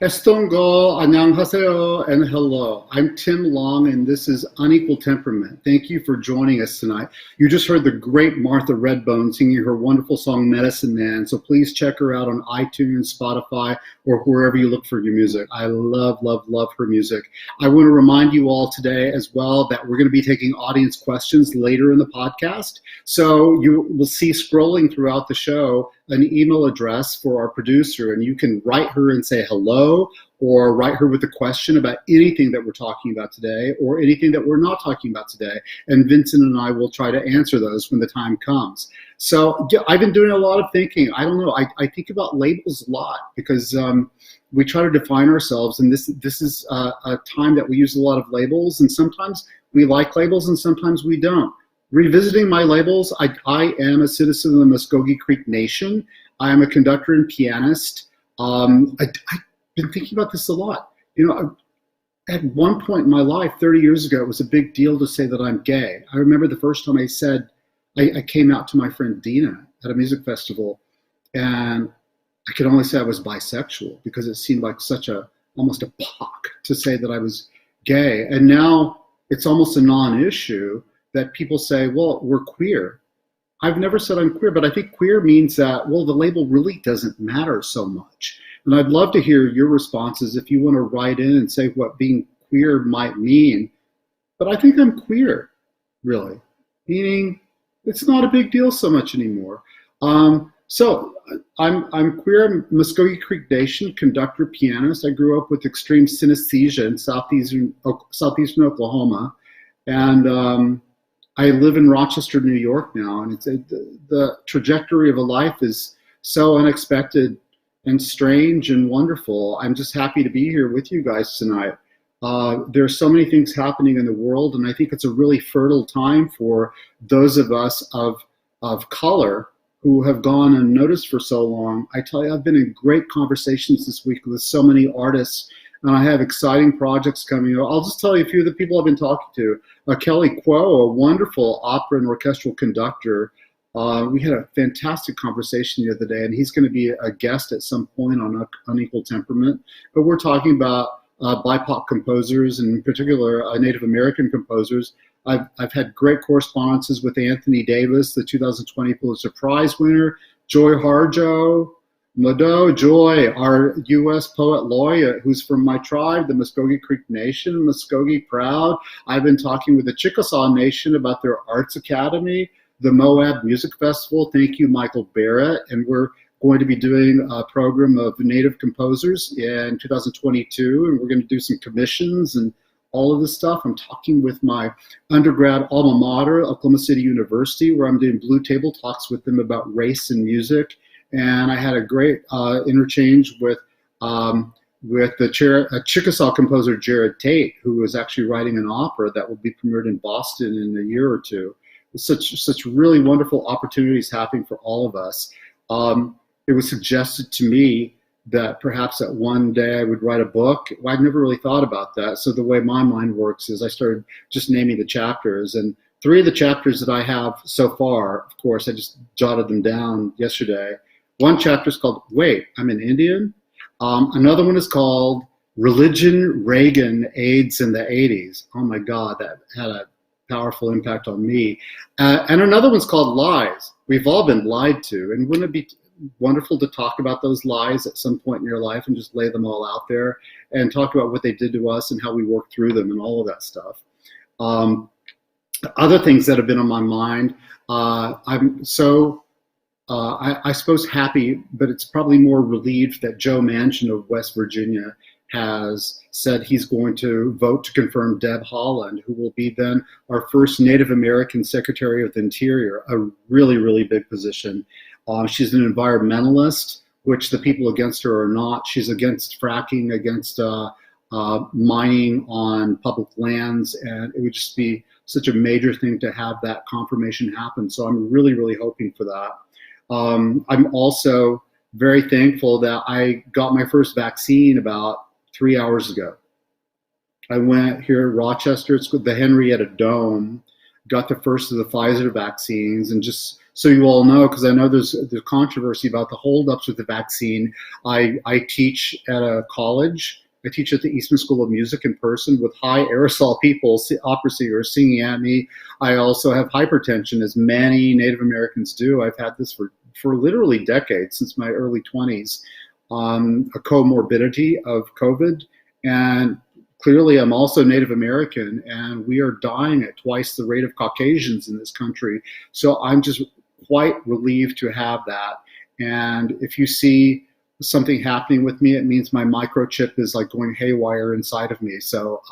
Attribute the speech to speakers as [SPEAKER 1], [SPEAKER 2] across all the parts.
[SPEAKER 1] Estongo, annyeonghaseyo, and hello. I'm Tim Long, and this is Unequal Temperament. Thank you for joining us tonight. You just heard the great Martha Redbone singing her wonderful song, Medicine Man, so please check her out on iTunes, Spotify, or wherever you look for your music. I love, love, love her music. I want to remind you all today as well that we're going to be taking audience questions later in the podcast. So you will see scrolling throughout the show an email address for our producer, and you can write her and say hello, or write her with a question about anything that we're talking about today or anything that we're not talking about today. And Vincent and I will try to answer those when the time comes. So yeah, I've been doing a lot of thinking. I don't know. I think about labels a lot because we try to define ourselves, and this is a time that we use a lot of labels, and sometimes we like labels and sometimes we don't. Revisiting my labels, I am a citizen of the Muskogee Creek Nation. I am a conductor and pianist. I've been thinking about this a lot. You know, at one point in my life, 30 years ago, it was a big deal to say that I'm gay. I remember the first time I said, I came out to my friend Dina at a music festival, and I could only say I was bisexual because it seemed like almost a pock to say that I was gay. And now it's almost a non-issue that people say, well, we're queer. I've never said I'm queer, but I think queer means that, well, the label really doesn't matter so much. And I'd love to hear your responses if you want to write in and say what being queer might mean. But I think I'm queer, really, meaning it's not a big deal so much anymore. So I'm queer. I'm Muskogee Creek Nation, conductor, pianist. I grew up with extreme synesthesia in southeastern Oklahoma. And I live in Rochester, New York now, and the trajectory of a life is so unexpected and strange and wonderful. I'm just happy to be here with you guys tonight. There's so many things happening in the world, and I think it's a really fertile time for those of us of color who have gone unnoticed for so long. I tell you, I've been in great conversations this week with so many artists, and I have exciting projects coming up. I'll just tell you a few of the people I've been talking to. Kelly Kuo, a wonderful opera and orchestral conductor. We had a fantastic conversation the other day, and he's going to be a guest at some point on Unequal Temperament. But we're talking about BIPOC composers, and in particular Native American composers. I've had great correspondences with Anthony Davis, the 2020 Pulitzer Prize winner, Joy Harjo, Mado Joy, our U.S. poet laureate, who's from my tribe, the Muskogee Creek Nation, Muskogee Proud. I've been talking with the Chickasaw Nation about their arts academy, the Moab Music Festival. Thank you, Michael Barrett. And we're going to be doing a program of Native composers in 2022, and we're going to do some commissions and all of this stuff. I'm talking with my undergrad alma mater, Oklahoma City University, where I'm doing blue table talks with them about race and music. And I had a great interchange with the Chickasaw composer Jared Tate, who is actually writing an opera that will be premiered in Boston in a year or two. Such really wonderful opportunities happening for all of us. It was suggested to me that perhaps that one day I would write a book. Well, I'd never really thought about that. So the way my mind works is I started just naming the chapters, and 3 of the chapters that I have so far, of course, I just jotted them down yesterday. One chapter is called Wait, I'm an Indian. Another one is called Religion, Reagan, AIDS in the 80s. Oh my God, that had a powerful impact on me. And another one's called Lies. We've all been lied to. And wouldn't it be wonderful to talk about those lies at some point in your life and just lay them all out there and talk about what they did to us and how we worked through them and all of that stuff. Other things that have been on my mind, I'm so I suppose happy, but it's probably more relieved that Joe Manchin of West Virginia has said he's going to vote to confirm Deb Haaland, who will be then our first Native American Secretary of the Interior, a really, really big position. She's an environmentalist, which the people against her are not. She's against fracking, against mining on public lands, and it would just be such a major thing to have that confirmation happen. So I'm really, really hoping for that. I'm also very thankful that I got my first vaccine about 3 hours ago. I went here in Rochester, it's called the Henrietta Dome, got the first of the Pfizer vaccines, and just so you all know, because I know there's controversy about the holdups with the vaccine. I teach at a college. I teach at the Eastman School of Music in person with high aerosol people, opera singers singing at me. I also have hypertension, as many Native Americans do. I've had this for literally decades, since my early 20s, a comorbidity of COVID. And clearly, I'm also Native American, and we are dying at twice the rate of Caucasians in this country. So I'm just quite relieved to have that. And if you see something happening with me, it means my microchip is like going haywire inside of me. So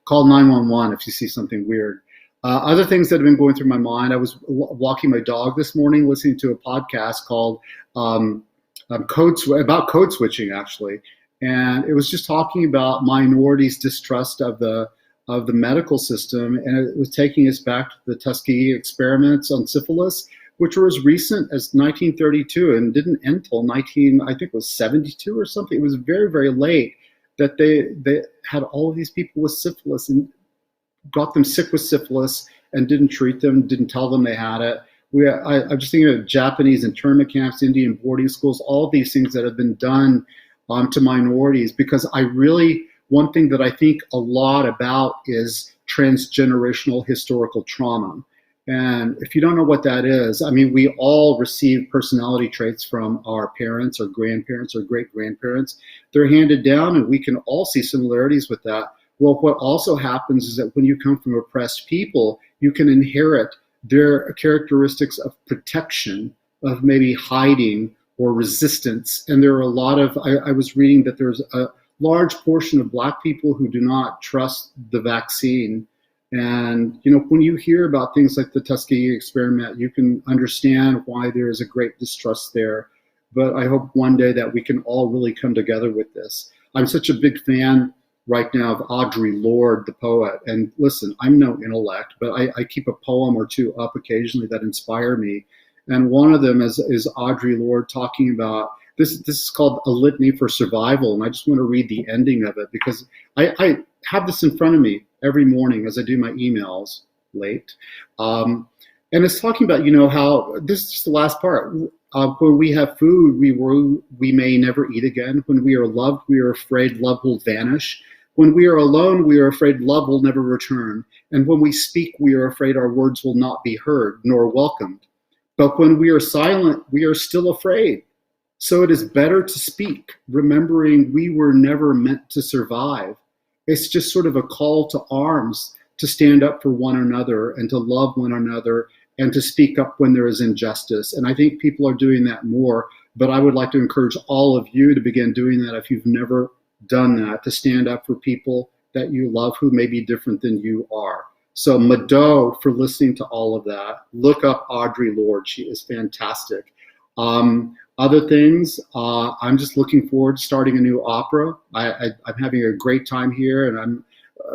[SPEAKER 1] call 911 if you see something weird. Other things that have been going through my mind, I was walking my dog this morning, listening to a podcast called about code switching, actually. And it was just talking about minorities' distrust of the medical system, and it was taking us back to the Tuskegee experiments on syphilis, which were as recent as 1932 and didn't end till I think it was 72 or something. It was very, very late that they had all of these people with syphilis and got them sick with syphilis and didn't treat them, didn't tell them they had it. I'm just thinking of Japanese internment camps, Indian boarding schools, all these things that have been done to minorities, because one thing that I think a lot about is transgenerational historical trauma. And if you don't know what that is, I mean, we all receive personality traits from our parents or grandparents or great-grandparents. They're handed down, and we can all see similarities with that. Well, what also happens is that when you come from oppressed people, you can inherit their characteristics of protection, of maybe hiding or resistance. And there are a lot of, I was reading that there's a large portion of Black people who do not trust the vaccine. And, when you hear about things like the Tuskegee experiment, you can understand why there is a great distrust there. But I hope one day that we can all really come together with this. I'm such a big fan right now of Audre Lorde, the poet. And listen, I'm no intellect, but I keep a poem or two up occasionally that inspire me. And one of them is Audre Lorde talking about, this is called A Litany for Survival. And I just want to read the ending of it, because I have this in front of me every morning as I do my emails late. And it's talking about, how, this is the last part. When we have food, we may never eat again. When we are loved, we are afraid love will vanish. When we are alone, we are afraid love will never return. And when we speak, we are afraid our words will not be heard nor welcomed. But when we are silent, we are still afraid. So it is better to speak, remembering we were never meant to survive. It's just sort of a call to arms, to stand up for one another and to love one another and to speak up when there is injustice. And I think people are doing that more, but I would like to encourage all of you to begin doing that if you've never done that, to stand up for people that you love who may be different than you are. So Mado, for listening to all of that. Look up Audre Lorde. She is fantastic. Other things, I'm just looking forward to starting a new opera. I'm having a great time here, and I'm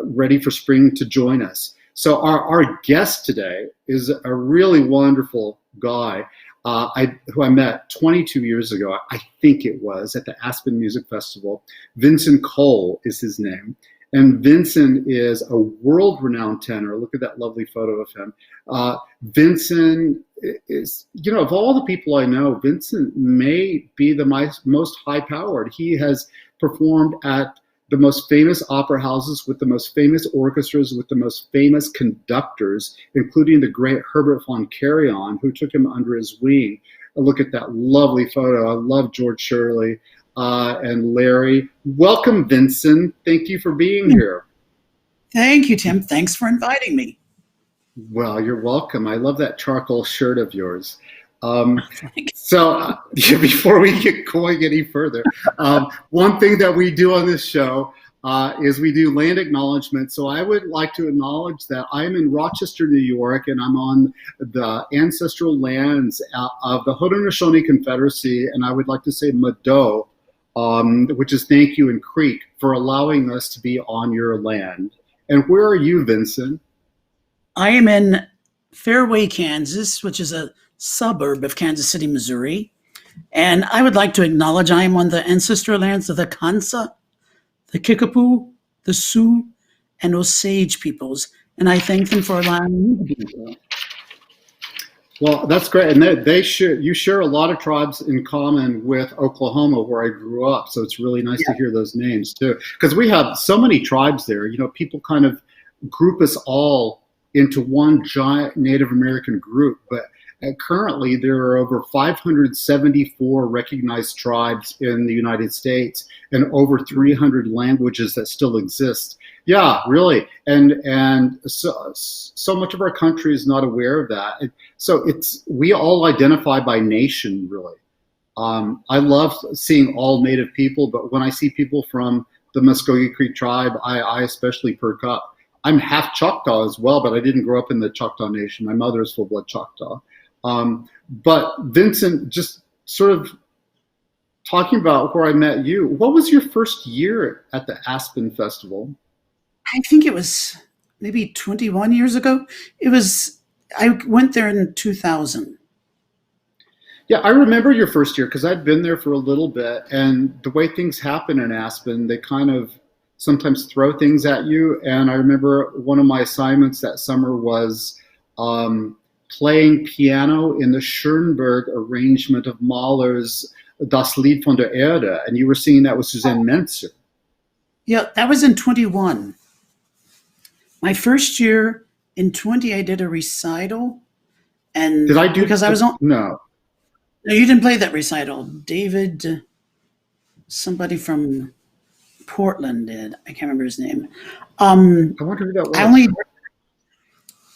[SPEAKER 1] ready for spring to join us. So our guest today is a really wonderful guy who I met 22 years ago, I think it was, at the Aspen Music Festival. Vinson Cole is his name. And Vinson is a world-renowned tenor. Look at that lovely photo of him. Vinson is, of all the people I know, Vinson may be the most high-powered. He has performed at the most famous opera houses with the most famous orchestras, with the most famous conductors, including the great Herbert von Karajan, who took him under his wing. Look at that lovely photo. I love George Shirley. And Larry. Welcome, Vinson. Thank you for being here.
[SPEAKER 2] Thank you, Tim. Thanks for inviting me.
[SPEAKER 1] Well, you're welcome. I love that charcoal shirt of yours. So before we get going any further, one thing that we do on this show is we do land acknowledgement. So I would like to acknowledge that I'm in Rochester, New York, and I'm on the ancestral lands of the Haudenosaunee Confederacy, and I would like to say Mado, which is thank you in Creek, for allowing us to be on your land. And where are you, Vinson?
[SPEAKER 2] I am in Fairway, Kansas, which is a suburb of Kansas City, Missouri. And I would like to acknowledge I am on the ancestral lands of the Kansa, the Kickapoo, the Sioux, and Osage peoples. And I thank them for allowing me to be here.
[SPEAKER 1] Well, that's great, and they share you share a lot of tribes in common with Oklahoma, where I grew up. So it's really nice to hear those names too, because we have so many tribes there. You know, people kind of group us all into one giant Native American group, but currently there are over 574 recognized tribes in the United States and over 300 languages that still exist. Yeah, really, and so much of our country is not aware of that. So we all identify by nation, really. I love seeing all Native people, but when I see people from the Muskogee Creek tribe, I especially perk up. I'm half Choctaw as well, but I didn't grow up in the Choctaw Nation. My mother is full-blood Choctaw. But Vincent, just sort of talking about where I met you, what was your first year at the Aspen Festival?
[SPEAKER 2] I think it was maybe 21 years ago. I went there in 2000.
[SPEAKER 1] Yeah, I remember your first year because I'd been there for a little bit, and the way things happen in Aspen, they kind of sometimes throw things at you. And I remember one of my assignments that summer was playing piano in the Schoenberg arrangement of Mahler's Das Lied von der Erde, and you were singing that with Suzanne Menzer.
[SPEAKER 2] Yeah, that was in 21. My first year in 20, I did a recital, and
[SPEAKER 1] did I do?
[SPEAKER 2] Because I was on.
[SPEAKER 1] No,
[SPEAKER 2] you didn't play that recital. David, somebody from Portland did. I can't remember his name.
[SPEAKER 1] I wonder who that was.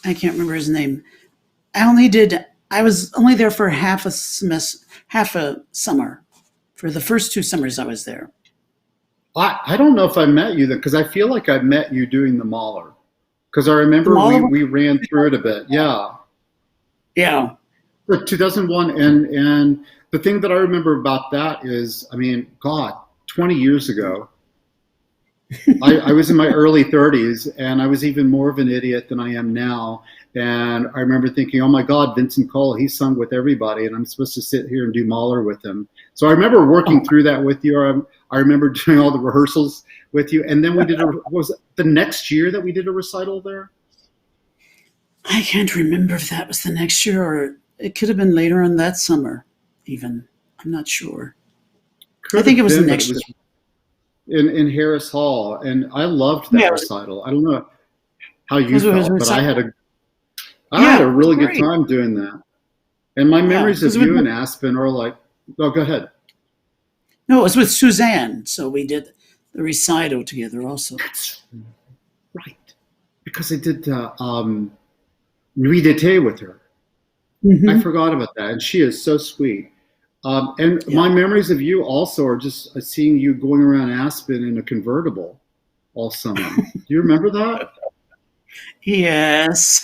[SPEAKER 2] I can't remember his name. I was only there for half a semester, half a summer. For the first 2 summers I was there.
[SPEAKER 1] I don't know if I met you then, because I feel like I met you doing the Mahler. Because I remember we ran through it a bit. Yeah.
[SPEAKER 2] Yeah.
[SPEAKER 1] 2001. And the thing that I remember about that is, I mean, God, 20 years ago, I was in my early 30s, and I was even more of an idiot than I am now. And I remember thinking, oh my God, Vincent Cole, he sung with everybody, and I'm supposed to sit here and do Mahler with him. So I remember working through that with you. I remember doing all the rehearsals with you. And then we did was it the next year that we did a recital there?
[SPEAKER 2] I can't remember if that was the next year, or it could have been later on that summer even. I'm not sure. I think it was the next year.
[SPEAKER 1] In Harris Hall, and I loved that recital. I don't know how you felt, but I had a really good time doing that. And my memories of you and Aspen are like, oh, go ahead.
[SPEAKER 2] No, it was with Suzanne, so we did the recital together also.
[SPEAKER 1] That's right, because I did Nuit d'été with her. Mm-hmm. I forgot about that, and she is so sweet. And my memories of you also are just seeing you going around Aspen in a convertible all summer. Do you remember that?
[SPEAKER 2] Yes.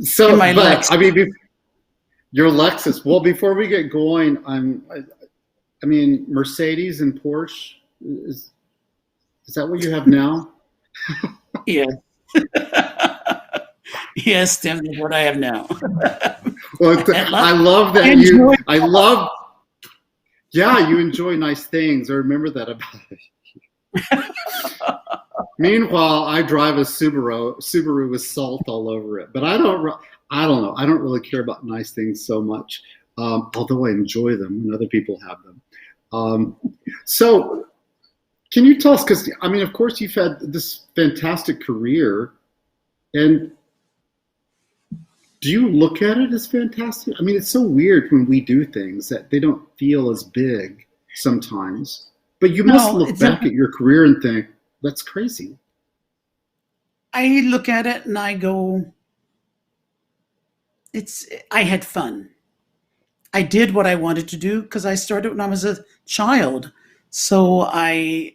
[SPEAKER 1] So, but I mean, your Lexus. Well, before we get going, I mean, Mercedes and Porsche. Is that what you have now?
[SPEAKER 2] Yeah. Yes, Tim, what I have now.
[SPEAKER 1] Well, I love that you enjoy nice things. I remember that about you. Meanwhile, I drive a Subaru with salt all over it. But I don't know. I don't really care about nice things so much, although I enjoy them when other people have them. So can you tell us, because, I mean, of course, you've had this fantastic career, and do you look at it as fantastic? I mean, it's so weird when we do things that they don't feel as big sometimes. But you must look back at your career and think, that's crazy.
[SPEAKER 2] I look at it and I go, I had fun. I did what I wanted to do because I started when I was a child. So I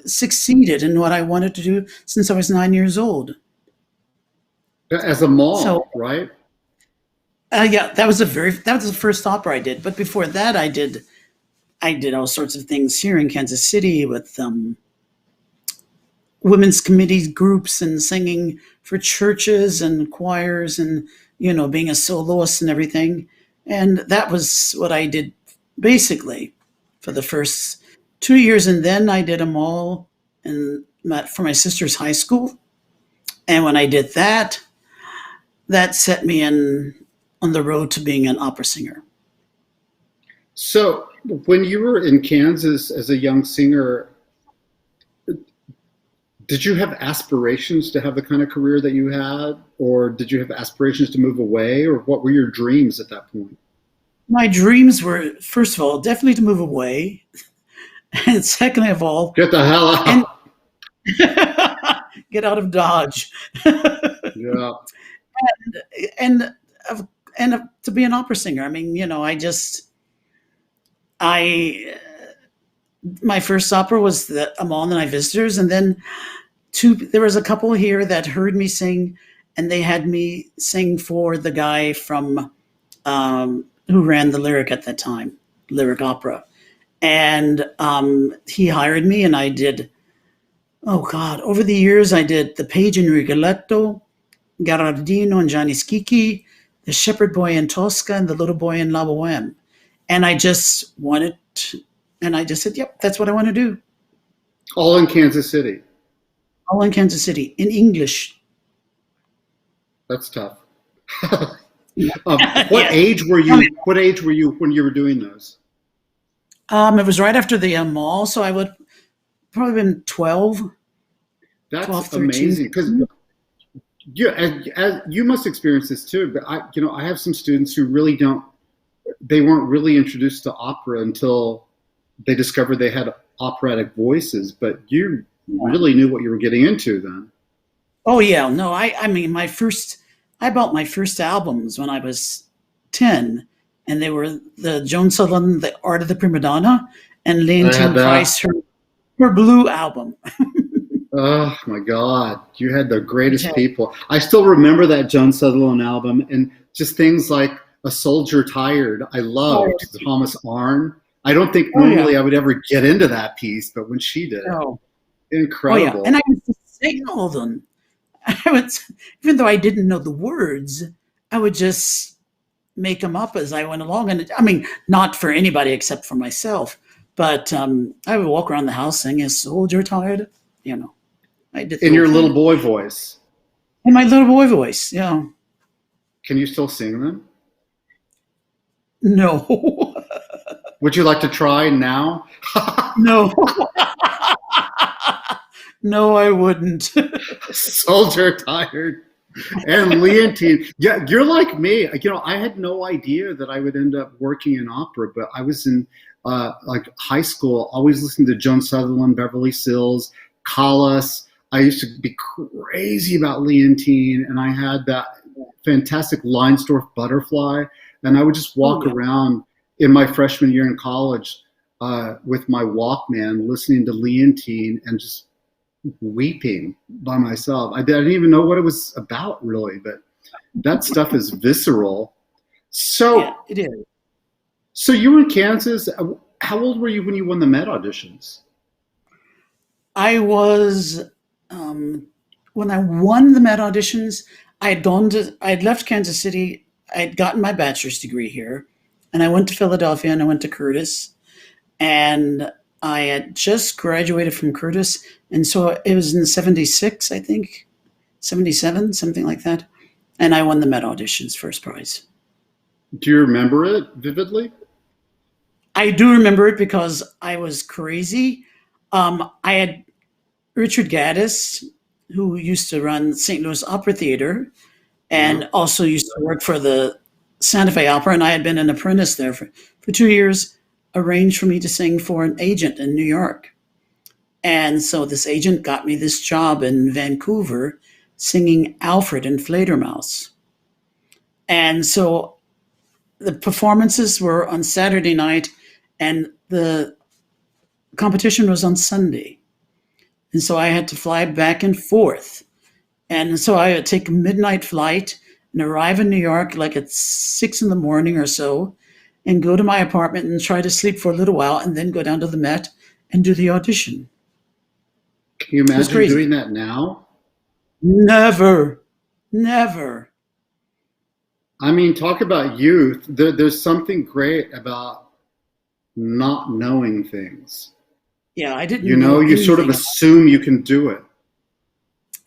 [SPEAKER 2] succeeded in what I wanted to do since I was 9 years old.
[SPEAKER 1] As a mom, right?
[SPEAKER 2] Yeah, that was the first opera I did. But before that, I did all sorts of things here in Kansas City with women's committee groups and singing for churches and choirs and, being a soloist and everything. And that was what I did basically for the first 2 years. And then I did them all for my sister's high school. And when I did that, that set me on the road to being an opera singer.
[SPEAKER 1] So when you were in Kansas as a young singer, did you have aspirations to have the kind of career that you had, or did you have aspirations to move away, or what were your dreams at that point?
[SPEAKER 2] My dreams were, first of all, definitely to move away, and secondly of all,
[SPEAKER 1] Get the hell
[SPEAKER 2] and
[SPEAKER 1] out.
[SPEAKER 2] get out of Dodge,
[SPEAKER 1] Yeah.
[SPEAKER 2] and to be an opera singer. I mean, I my first opera was the Amon and I Visitors, and then there was a couple here that heard me sing, and they had me sing for the guy from who ran the Lyric at that time, Lyric Opera, and he hired me, and I did. Oh God! Over the years, I did The Page in Rigoletto, Garardino and Gianni Schicchi, The Shepherd Boy in Tosca, and The Little Boy in La Boheme, and I just said, "Yep, that's what I want to do."
[SPEAKER 1] All in Kansas City.
[SPEAKER 2] All in Kansas City in English.
[SPEAKER 1] That's tough.
[SPEAKER 2] Yeah.
[SPEAKER 1] What
[SPEAKER 2] Yeah.
[SPEAKER 1] age were you? What age were you when you were doing those?
[SPEAKER 2] It was right after the mall, so I would probably been 12,
[SPEAKER 1] That's
[SPEAKER 2] 13.
[SPEAKER 1] amazing, because you must experience this too. But I have some students who really don't. They weren't really introduced to opera until they discovered they had operatic voices. But you really knew what you were getting into then.
[SPEAKER 2] Oh yeah, no, I mean I bought my first albums when I was 10, and they were the Joan Sutherland, The Art of the Prima Donna, and
[SPEAKER 1] I had
[SPEAKER 2] Leontine
[SPEAKER 1] that.
[SPEAKER 2] Price, her Blue album.
[SPEAKER 1] Oh my God, you had the greatest
[SPEAKER 2] Yeah.
[SPEAKER 1] people. I still remember that Joan Sutherland album, and just things like A Soldier Tired. I loved Thomas Arne. I don't think normally I would ever get into that piece, but when she did,
[SPEAKER 2] Oh,
[SPEAKER 1] incredible.
[SPEAKER 2] and I used to sing all of them. I would, even though I didn't know the words, I would just make them up as I went along. And I mean, not for anybody except for myself, but I would walk around the house singing "A Soldier Tired." I did
[SPEAKER 1] In your little boy voice.
[SPEAKER 2] in my little boy voice. Yeah,
[SPEAKER 1] Can you still sing them?
[SPEAKER 2] no,
[SPEAKER 1] Would you like to try now?
[SPEAKER 2] no, no, I wouldn't.
[SPEAKER 1] Soldier Tired. And Leontine. Yeah, you're like me. I had no idea that I would end up working in opera, but I was in like high school, always listening to Joan Sutherland, Beverly Sills, Callas. I used to be crazy about Leontine, and I had that fantastic Leinsdorf Butterfly, and I would just walk around in my freshman year in college with my Walkman, listening to Leontine and just weeping by myself. I didn't even know what it was about, really, but that stuff is visceral. So,
[SPEAKER 2] Yeah, it is.
[SPEAKER 1] So you were in Kansas. How old were you when you won the Met auditions?
[SPEAKER 2] I was when I won the Met auditions. I had left Kansas City. I had gotten my bachelor's degree here, and I went to Philadelphia and I went to Curtis, and I had just graduated from Curtis, and so it was in '76, I think, '77, something like that, and I won the Met auditions, first prize.
[SPEAKER 1] Do you remember it vividly?
[SPEAKER 2] I do remember it because I was crazy. I had Richard Gaddis, who used to run St. Louis Opera Theater, and also used to work for the Santa Fe Opera, and I had been an apprentice there for 2 years, arranged for me to sing for an agent in New York. And so this agent got me this job in Vancouver singing Alfred in Fledermaus. And so the performances were on Saturday night, and the competition was on Sunday. And so I had to fly back and forth. And so I would take a midnight flight and arrive in New York like at 6 in the morning or so, and go to my apartment and try to sleep for a little while, and then go down to the Met and do the audition.
[SPEAKER 1] Can you imagine doing that now?
[SPEAKER 2] Never, never.
[SPEAKER 1] I mean, talk about youth. There's something great about not knowing things.
[SPEAKER 2] Yeah, I didn't
[SPEAKER 1] You know, you sort of
[SPEAKER 2] anything.
[SPEAKER 1] assume you can do it.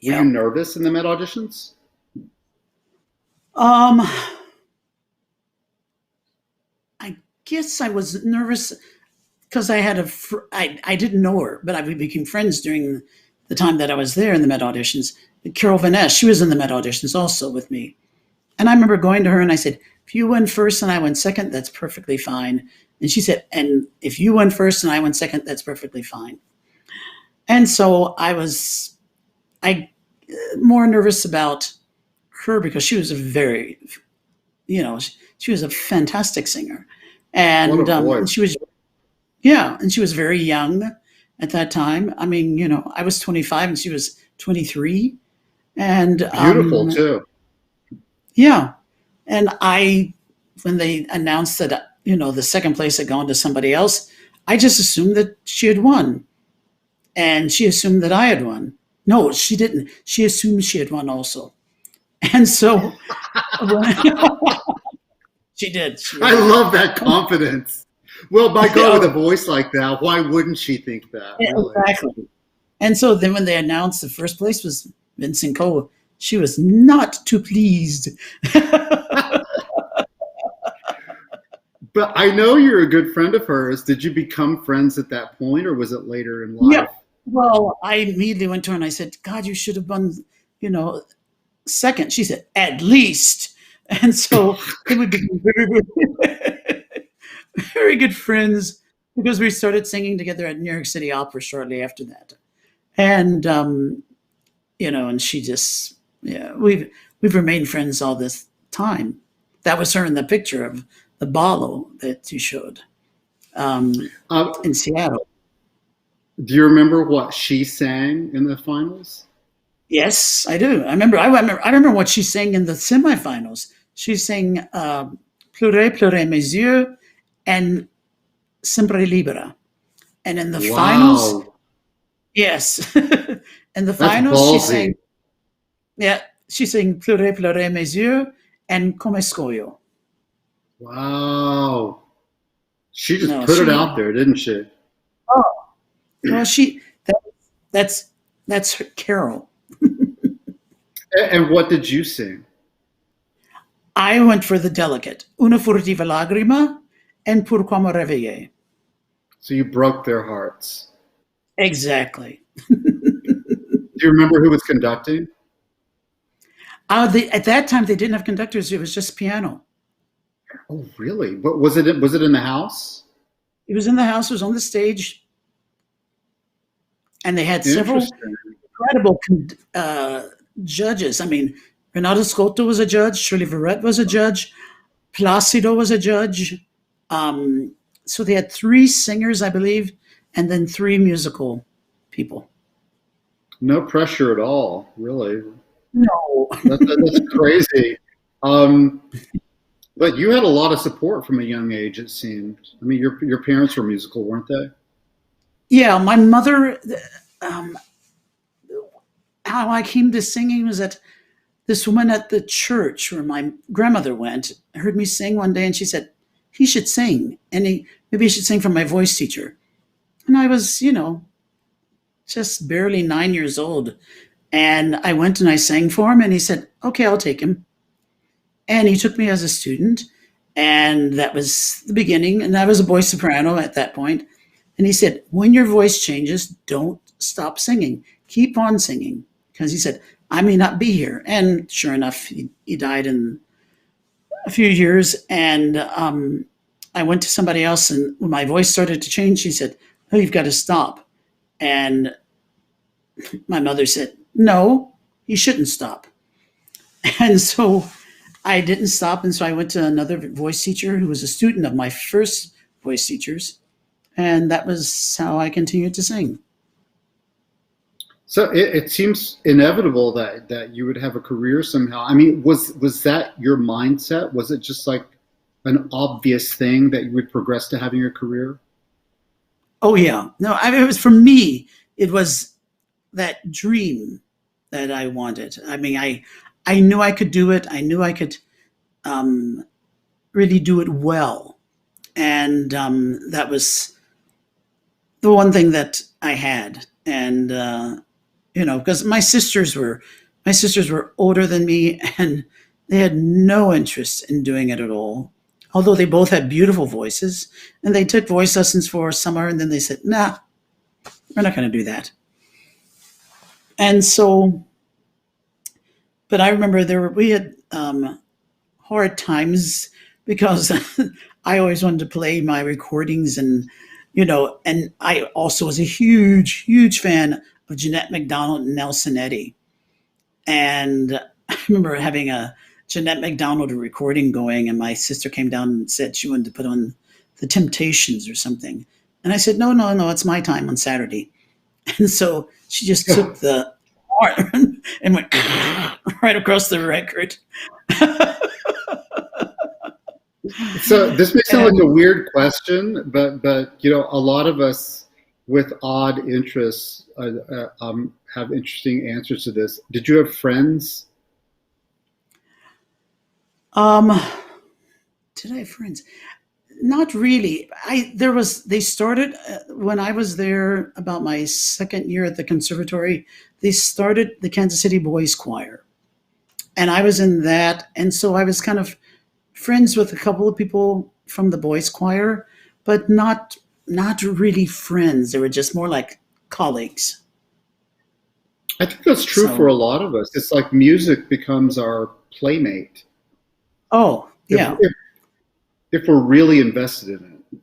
[SPEAKER 1] Were you
[SPEAKER 2] Yeah.
[SPEAKER 1] nervous in the Met auditions?
[SPEAKER 2] Um, I guess I was nervous because I didn't know her, but we became friends during the time that I was there in the Met auditions. Carol Vaness, she was in the Met auditions also with me. And I remember going to her and I said, if you went first and I went second, that's perfectly fine. And she said, and if you went first and I went second, that's perfectly fine. And so I more nervous about her because she was a very, she was a fantastic singer.
[SPEAKER 1] What a
[SPEAKER 2] And
[SPEAKER 1] voice.
[SPEAKER 2] she was, yeah, and she was very young at that time. I mean, I was 25 and she was 23. And
[SPEAKER 1] Beautiful too.
[SPEAKER 2] yeah, and when they announced that, the second place had gone to somebody else, I just assumed that she had won. And she assumed that I had won. No, she didn't. She assumed she had won also. And so she did. She
[SPEAKER 1] I
[SPEAKER 2] really did.
[SPEAKER 1] love that confidence. Well, by God, with a voice like that, why wouldn't she think that?
[SPEAKER 2] Yeah,
[SPEAKER 1] Really?
[SPEAKER 2] exactly. And so then when they announced the first place was Vinson Cole, she was not too pleased.
[SPEAKER 1] But I know you're a good friend of hers. Did you become friends at that point, or was it later in
[SPEAKER 2] Yeah.
[SPEAKER 1] life?
[SPEAKER 2] Well, I immediately went to her and I said, God, you should have won, you know, second. She said, at least. And so then we became very good friends because we started singing together at New York City Opera shortly after that. And, and she just, yeah, we've remained friends all this time. That was her in the picture of the Balo that you showed
[SPEAKER 1] Uh,
[SPEAKER 2] in Seattle.
[SPEAKER 1] do you remember what she sang in the finals?
[SPEAKER 2] Yes, I do. I remember what she sang in the semifinals. She sang "Pleure, pleure mes yeux" and "Sempre Libera." And in the finals,
[SPEAKER 1] Wow,
[SPEAKER 2] yes, in the
[SPEAKER 1] that's
[SPEAKER 2] finals she sang,
[SPEAKER 1] ballsy.
[SPEAKER 2] yeah, she sang "Pleure, pleure mes yeux" and "Come scoglio."
[SPEAKER 1] Wow, she just
[SPEAKER 2] No,
[SPEAKER 1] put it out there, didn't she?
[SPEAKER 2] oh, well, that, that's that's her Carol.
[SPEAKER 1] And what did you sing?
[SPEAKER 2] I went for the delicate, "Una furtiva lagrima" and "Pur como reveillé."
[SPEAKER 1] So you broke their hearts.
[SPEAKER 2] Exactly.
[SPEAKER 1] Do you remember who was conducting?
[SPEAKER 2] At that time, they didn't have conductors. It was just piano.
[SPEAKER 1] Oh, really? But was it in the house?
[SPEAKER 2] It was in the house. It was on the stage, and they had several
[SPEAKER 1] Interesting.
[SPEAKER 2] incredible judges. I mean, Renato Scotto was a judge. Shirley Verrett was a judge. Placido was a judge. So they had three singers, I believe, and then three musical people.
[SPEAKER 1] No pressure at all, really.
[SPEAKER 2] No.
[SPEAKER 1] That's crazy. Um, but you had a lot of support from a young age, it seemed. I mean, your parents were musical, weren't they?
[SPEAKER 2] Yeah, my mother. Um, how I came to singing was that this woman at the church where my grandmother went heard me sing one day, and she said he should sing, and maybe he should sing for my voice teacher. And I was, just barely 9 years old, and I went and I sang for him, and he said, "Okay, I'll take him." And he took me as a student, and that was the beginning. And I was a boy soprano at that point. And he said, "When your voice changes, don't stop singing. Keep on singing." Because he said, "I may not be here." And sure enough, he died in a few years. And I went to somebody else, and when my voice started to change, she said, "Oh, you've got to stop." And my mother said, "No, you shouldn't stop." And so I didn't stop. And so I went to another voice teacher who was a student of my first voice teachers. And that was how I continued to sing.
[SPEAKER 1] So it seems inevitable that you would have a career somehow. I mean, was that your mindset? Was it just like an obvious thing that you would progress to having a career?
[SPEAKER 2] Oh, yeah. No, it was for me, it was that dream that I wanted. I mean, I knew I could do it. I knew I could um, really do it well. And that was the one thing that I had. And because my sisters were older than me, and they had no interest in doing it at all. Although they both had beautiful voices, and they took voice lessons for a summer, and then they said, "Nah, we're not going to do that." And so, but I remember we had hard times because I always wanted to play my recordings, and I also was a huge, huge fan of Jeanette MacDonald and Nelson Eddy. And I remember having a Jeanette MacDonald recording going, and my sister came down and said she wanted to put on the Temptations or something. And I said, no, no, no, it's my time on Saturday. And so she just took the horn and went right across the record.
[SPEAKER 1] So this may sound like
[SPEAKER 2] And
[SPEAKER 1] a weird question, but a lot of us with odd interests have interesting answers to this. Did you have friends?
[SPEAKER 2] um, did I have friends? Not really. They started when I was there about my second year at the conservatory. They started the Kansas City Boys Choir, and I was in that, and so I was kind of friends with a couple of people from the boys choir, but not really friends. They were just more like colleagues.
[SPEAKER 1] I think that's true for a
[SPEAKER 2] So,
[SPEAKER 1] lot of us. It's like music becomes our playmate
[SPEAKER 2] oh
[SPEAKER 1] if
[SPEAKER 2] yeah,
[SPEAKER 1] if, if we're really invested in it.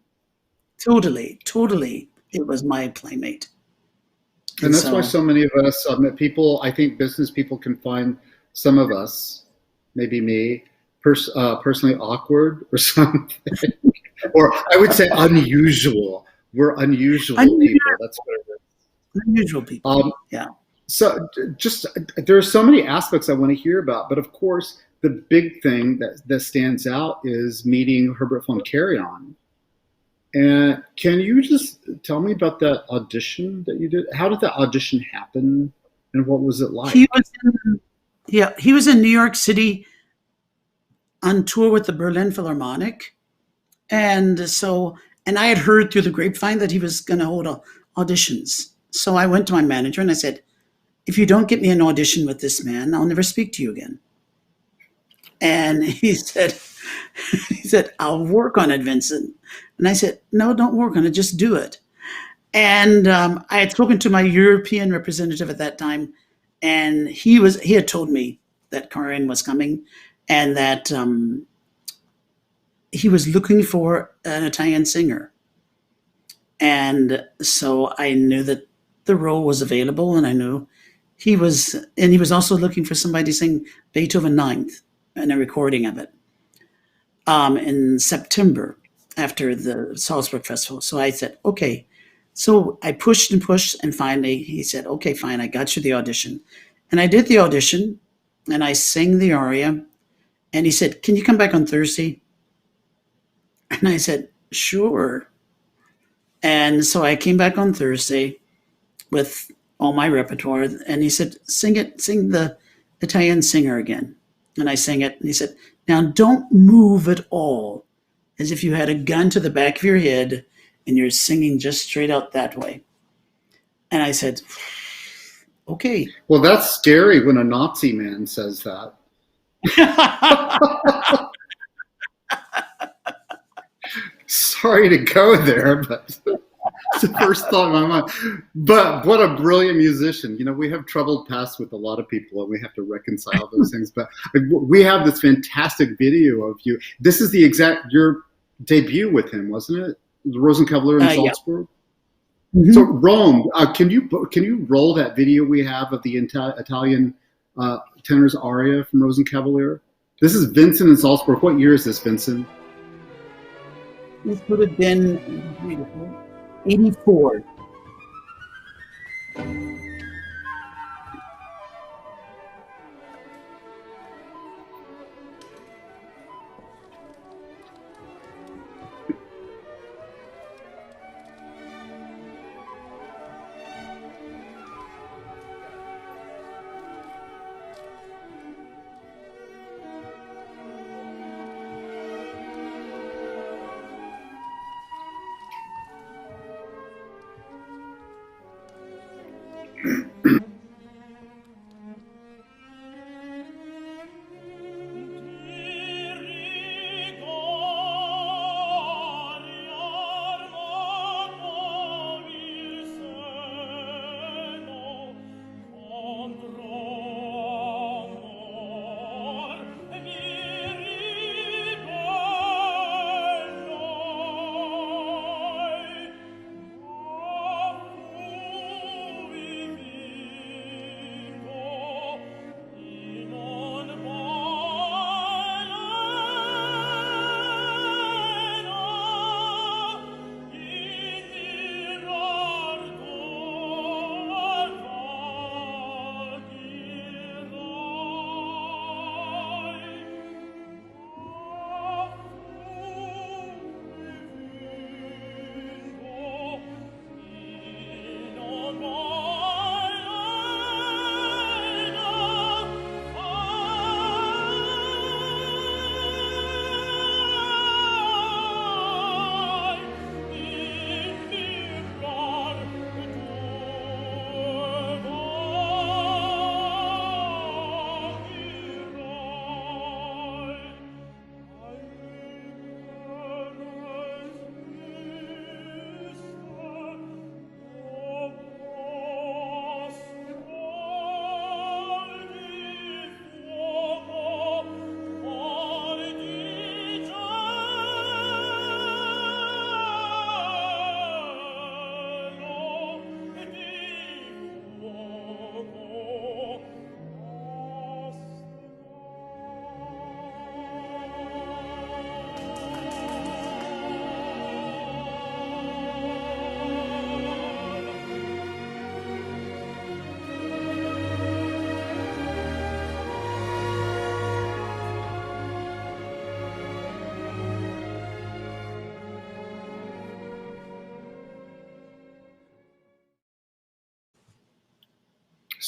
[SPEAKER 2] totally, totally. It was my playmate,
[SPEAKER 1] And
[SPEAKER 2] and
[SPEAKER 1] that's why
[SPEAKER 2] so
[SPEAKER 1] so many of us, people, I think business people can find some of us, maybe me, personally awkward or something. Or I would say unusual. We're unusual
[SPEAKER 2] unusual,
[SPEAKER 1] people. That's what it is.
[SPEAKER 2] unusual people.
[SPEAKER 1] Um,
[SPEAKER 2] Yeah.
[SPEAKER 1] so just there are so many aspects I want to hear about, but of course, the big thing that stands out is meeting Herbert von Karajan. And can you just tell me about that audition that you did? How did that audition happen, and what was it
[SPEAKER 2] He
[SPEAKER 1] like?
[SPEAKER 2] was in, yeah, he was in New York City on tour with the Berlin Philharmonic. And I had heard through the grapevine that he was going to hold auditions. So I went to my manager and I said, if you don't get me an audition with this man, I'll never speak to you again. And he said, I'll work on it, Vincent. And I said, no, don't work on it, just do it. And I had spoken to my European representative at that time, and he had told me that Karen was coming, and that he was looking for an Italian singer. And so I knew that the role was available, and I knew he was also looking for somebody to sing Beethoven Ninth and a recording of it in September after the Salzburg Festival. So I said, okay. So I pushed and pushed, and finally he said, okay, fine, I got you the audition. And I did the audition, and I sang the aria, and he said, can you come back on Thursday? And I said, sure. And so I came back on Thursday with all my repertoire, and he said, sing the Italian singer again. And I sang it, and he said, now don't move at all, as if you had a gun to the back of your head and you're singing just straight out that way. And I said, okay.
[SPEAKER 1] Well, that's scary when a Nazi man says that. Sorry to go there, but it's the first thought in my mind. But what a brilliant musician. We have troubled past with a lot of people, and we have to reconcile those things. But we have this fantastic video of you. This is your debut with him, wasn't it? The Rosenkavalier in
[SPEAKER 2] Yeah.
[SPEAKER 1] Salzburg. So
[SPEAKER 2] Mm-hmm.
[SPEAKER 1] Rome, can you roll that video we have of the Italian tenor's aria from Rosenkavalier? This is Vincent in Salzburg. What year is this, Vincent?
[SPEAKER 2] This would have been 84.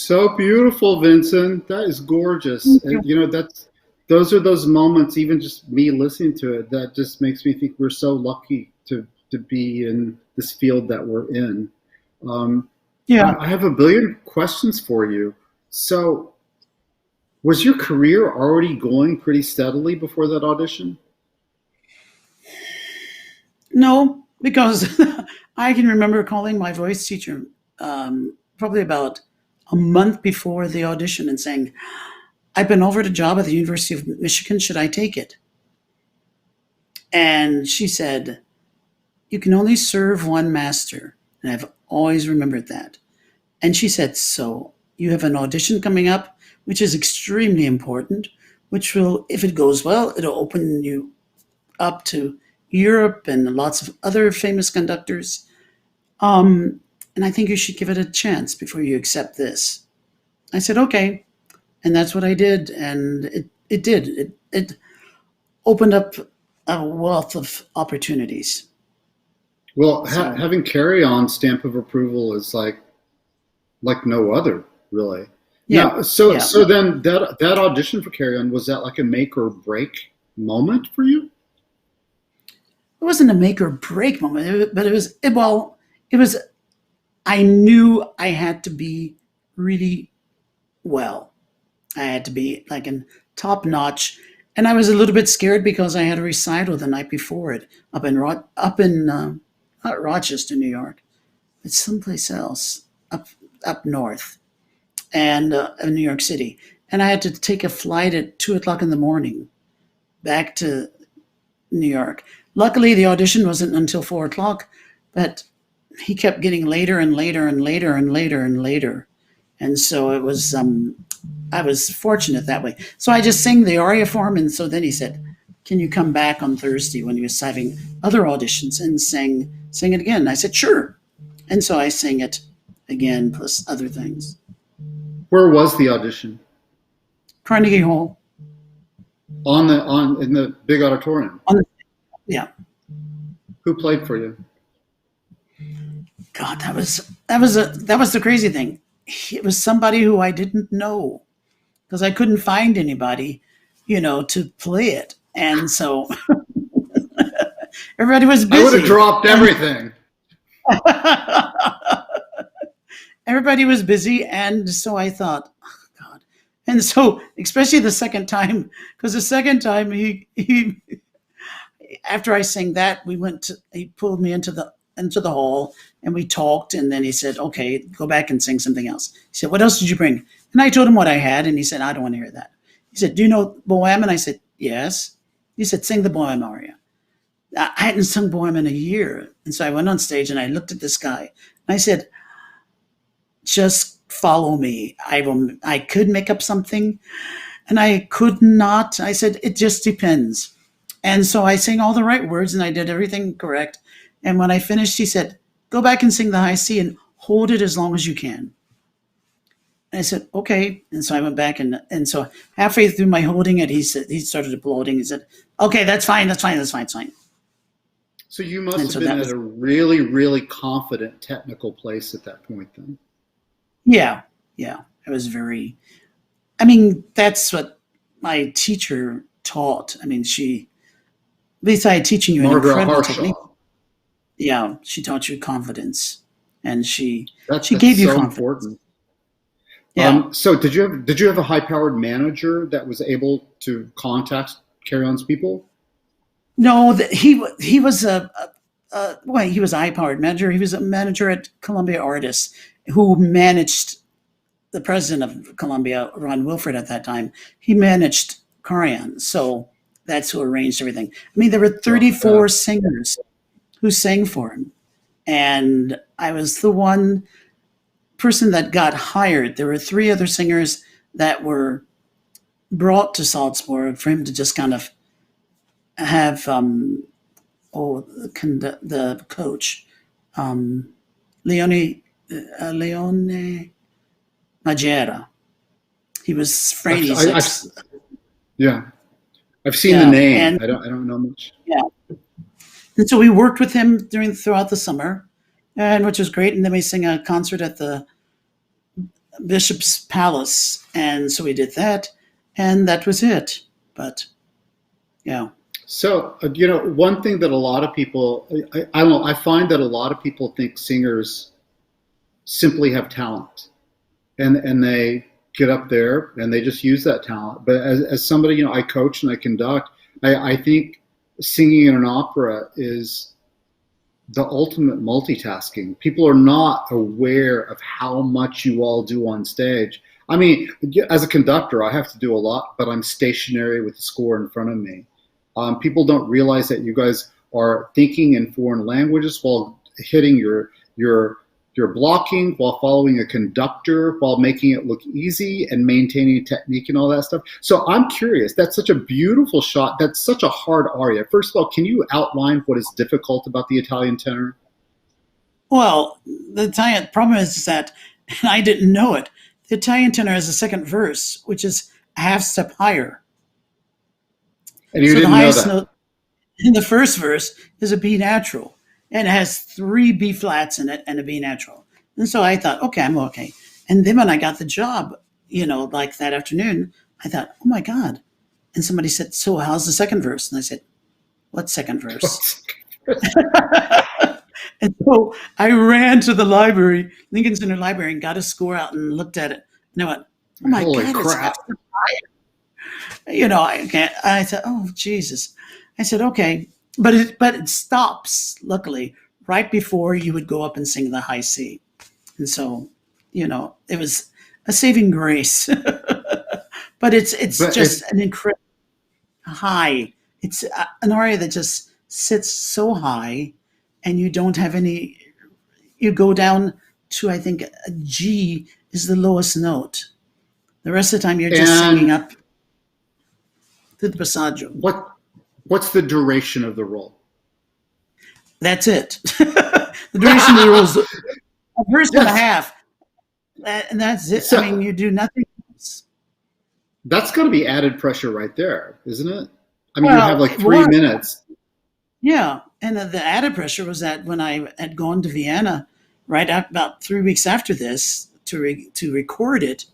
[SPEAKER 1] So beautiful, Vincent. That is gorgeous. And, those are those moments, even just me listening to it, that just makes me think we're so lucky to be in this field that we're in. Um,
[SPEAKER 2] Yeah.
[SPEAKER 1] I have a billion questions for you. So, was your career already going pretty steadily before that audition?
[SPEAKER 2] No, because I can remember calling my voice teacher probably about a month before the audition and saying, I've been offered a job at the University of Michigan. Should I take it? And she said, you can only serve one master. And I've always remembered that. And she said, so you have an audition coming up, which is extremely important, which will, if it goes well, it'll open you up to Europe and lots of other famous conductors. And I think you should give it a chance before you accept this. I said, okay. And that's what I did. And it did. It opened up a wealth of opportunities.
[SPEAKER 1] Well, having Karajan stamp of approval is like no other, really.
[SPEAKER 2] Yeah.
[SPEAKER 1] Now, so then that audition for Karajan, was that like a make or break moment for you?
[SPEAKER 2] It wasn't a make or break moment, but it was. I knew I had to be really well. I had to be like in top notch, and I was a little bit scared because I had a recital the night before it up in not Rochester, New York. It's someplace else up north, and in New York City. And I had to take a flight at 2 o'clock in the morning back to New York. Luckily, the audition wasn't until 4 o'clock, but he kept getting later and later and later and later and later. And so it was, I was fortunate that way. So I just sang the aria for him. And so then he said, can you come back on Thursday when he was having other auditions and sing it again? And I said, sure. And so I sang it again, plus other things.
[SPEAKER 1] Where was the audition?
[SPEAKER 2] Carnegie Hall.
[SPEAKER 1] In the big auditorium.
[SPEAKER 2] Yeah.
[SPEAKER 1] Who played for you?
[SPEAKER 2] God, that was the crazy thing. It was somebody who I didn't know because I couldn't find anybody, to play it, and so everybody was busy.
[SPEAKER 1] I would have dropped everything.
[SPEAKER 2] Everybody was busy, and so I thought, oh, God. And so, especially the second time, because the second time he after I sang that, he pulled me into the hall and we talked, and then he said, okay, go back and sing something else. He said, what else did you bring? And I told him what I had, and he said, I don't want to hear that. He said, do you know Bohème? And I said, yes. He said, sing the Bohème aria. I hadn't sung Bohème in a year. And so I went on stage and I looked at this guy and I said, just follow me. I could make up something and I could not. I said, it just depends. And so I sang all the right words and I did everything correct. And when I finished, he said, go back and sing the high C and hold it as long as you can. And I said, okay. And so I went back and so halfway through my holding it, he started applauding. He said, okay, that's fine. It's fine.
[SPEAKER 1] So you must have been at a really, really confident technical place at that point then.
[SPEAKER 2] Yeah. I was that's what my teacher taught. Besides teaching you an incredible technique. Yeah, she taught you confidence, and she gave you confidence. Important.
[SPEAKER 1] Yeah. So did you have a high-powered manager that was able to contact Karajan's people?
[SPEAKER 2] No, he was a high-powered manager. He was a manager at Columbia Artists who managed the president of Columbia, Ron Wilford, at that time. He managed Karajan, so that's who arranged everything. There were 34 singers who sang for him, and I was the one person that got hired. There were 3 other singers that were brought to Salzburg for him to just kind of have the coach, Leone Magera. He was Franny's.
[SPEAKER 1] I've seen the name. I don't know much.
[SPEAKER 2] Yeah. And so we worked with him throughout the summer, and which was great. And then we sang a concert at the Bishop's Palace. And so we did that, and that was it. But yeah.
[SPEAKER 1] So, one thing that a lot of people, I don't know, I find that a lot of people think singers simply have talent, and they get up there and they just use that talent. But as somebody, I coach and I conduct, I think singing in an opera is the ultimate multitasking. People are not aware of how much you all do on stage. I mean, as a conductor, I have to do a lot, but I'm stationary with the score in front of me. People don't realize that you guys are thinking in foreign languages while hitting your blocking, while following a conductor, while making it look easy and maintaining technique and all that stuff. So I'm curious. That's such a beautiful shot. That's such a hard aria. First of all, can you outline what is difficult about the Italian tenor?
[SPEAKER 2] Well, the Italian problem is that, and I didn't know it, the Italian tenor has a second verse, which is a half step higher.
[SPEAKER 1] And you
[SPEAKER 2] So the
[SPEAKER 1] didn't know
[SPEAKER 2] highest
[SPEAKER 1] that.
[SPEAKER 2] note in the first verse is a B natural, and it has 3 B flats in it and a B natural. And so I thought, okay, I'm okay. And then when I got the job, like that afternoon, I thought, oh my God. And somebody said, so how's the second verse? And I said, what second verse? And so I ran to the library, Lincoln Center Library, and got a score out and looked at it. And I went, oh my
[SPEAKER 1] Holy
[SPEAKER 2] God,
[SPEAKER 1] crap.
[SPEAKER 2] it's I can't. I said, "Oh Jesus!" I said, "Okay," but it stops. Luckily, right before you would go up and sing the high C, and so it was a saving grace. But it's
[SPEAKER 1] But
[SPEAKER 2] just an incredible high. It's an aria that just sits so high, and you don't have any. You go down to, I think, a G is the lowest note. The rest of the time you're just singing
[SPEAKER 1] and
[SPEAKER 2] up to the passaggio.
[SPEAKER 1] what's the duration of the role?
[SPEAKER 2] That's it. The duration of the role is a verse and a half. And that's it. I
[SPEAKER 1] So
[SPEAKER 2] mean, you do nothing else.
[SPEAKER 1] that's going to be added pressure right there, isn't it? I mean, you have
[SPEAKER 2] Well,
[SPEAKER 1] like
[SPEAKER 2] it
[SPEAKER 1] 3
[SPEAKER 2] was.
[SPEAKER 1] minutes.
[SPEAKER 2] Yeah. And the added pressure was that when I had gone to Vienna, right about 3 weeks after this, to record it,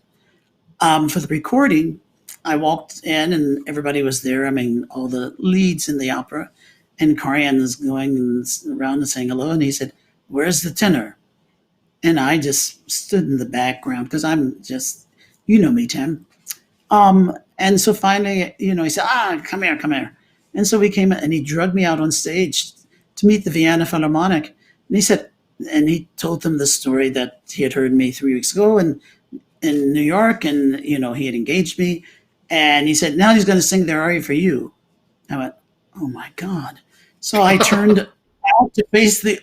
[SPEAKER 2] for the recording, I walked in and everybody was there. I mean, all the leads in the opera. And Karajan was going around and saying hello. And he said, "Where's the tenor?" And I just stood in the background because I'm just, me, Tim. And so finally, he said, come here, come here. And so we came and he drugged me out on stage to meet the Vienna Philharmonic. And he said, and he told them the story that he had heard me 3 weeks ago and in New York, and he had engaged me. And he said, now he's going to sing their aria for you. I went, oh my God. So I turned out to face the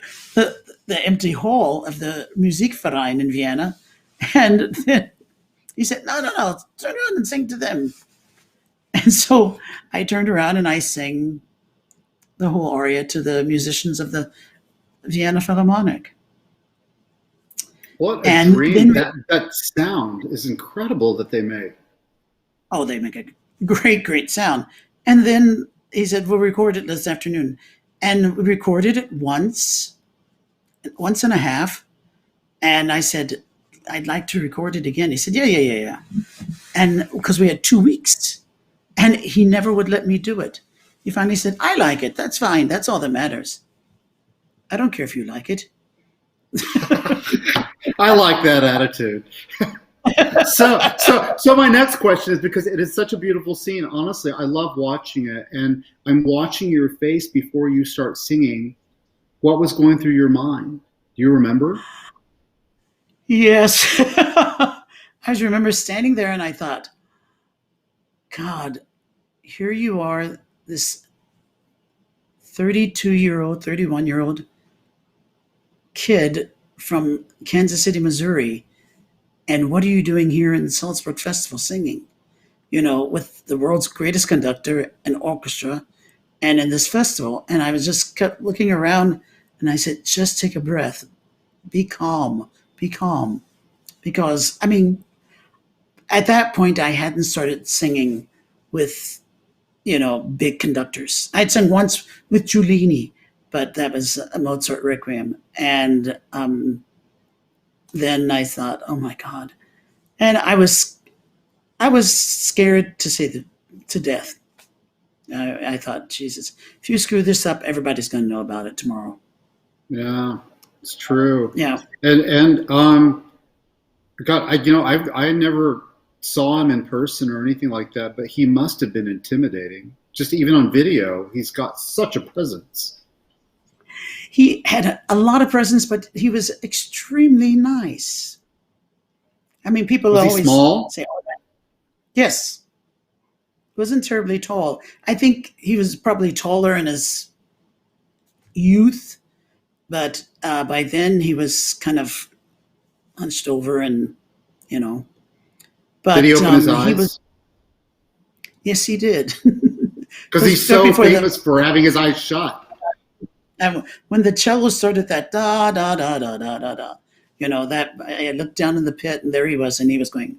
[SPEAKER 2] empty hall of the Musikverein in Vienna. And then he said, no, turn around and sing to them. And so I turned around and I sang the whole aria to the musicians of the Vienna Philharmonic.
[SPEAKER 1] What a
[SPEAKER 2] And
[SPEAKER 1] dream.
[SPEAKER 2] then,
[SPEAKER 1] That sound is incredible that they made.
[SPEAKER 2] oh, they make a great, great sound. And then he said, we'll record it this afternoon. And we recorded it once and a half. And I said, I'd like to record it again. He said, yeah. And because we had 2 weeks. And he never would let me do it. He finally said, I like it. That's fine. That's all that matters. I don't care if you like it.
[SPEAKER 1] I like that attitude. So my next question is, because it is such a beautiful scene. Honestly, I love watching it, and I'm watching your face before you start singing. What was going through your mind? Do you remember?
[SPEAKER 2] Yes. I just remember standing there and I thought, God, here you are, this 32-year-old, 31-year-old kid from Kansas City, Missouri. And what are you doing here in the Salzburg Festival singing? With the world's greatest conductor and orchestra and in this festival. And I was just kept looking around and I said, just take a breath. Be calm. Be calm. Because, I mean, at that point, I hadn't started singing with, big conductors. I'd sung once with Giulini, but that was a Mozart Requiem. And then I thought, oh my God. And I was scared to say to death. I thought, Jesus, if you screw this up, everybody's going to know about it tomorrow.
[SPEAKER 1] Yeah, it's true.
[SPEAKER 2] Yeah.
[SPEAKER 1] And God, I never saw him in person or anything like that, but he must have been intimidating. Just even on video, he's got such a presence.
[SPEAKER 2] He had a lot of presence, but he was extremely nice. I mean, people
[SPEAKER 1] Was he
[SPEAKER 2] always
[SPEAKER 1] small?
[SPEAKER 2] say, "Oh, yes." Wasn't terribly tall. I think he was probably taller in his youth, but by then he was kind of hunched over and, you know.
[SPEAKER 1] Did he
[SPEAKER 2] But
[SPEAKER 1] open his
[SPEAKER 2] he was,
[SPEAKER 1] eyes?
[SPEAKER 2] yes, he did.
[SPEAKER 1] Because he's
[SPEAKER 2] Just
[SPEAKER 1] so
[SPEAKER 2] before the,
[SPEAKER 1] famous for having his eyes shut.
[SPEAKER 2] when the cello started that da da da da da da da, that I looked down in the pit and there he was, and he was going,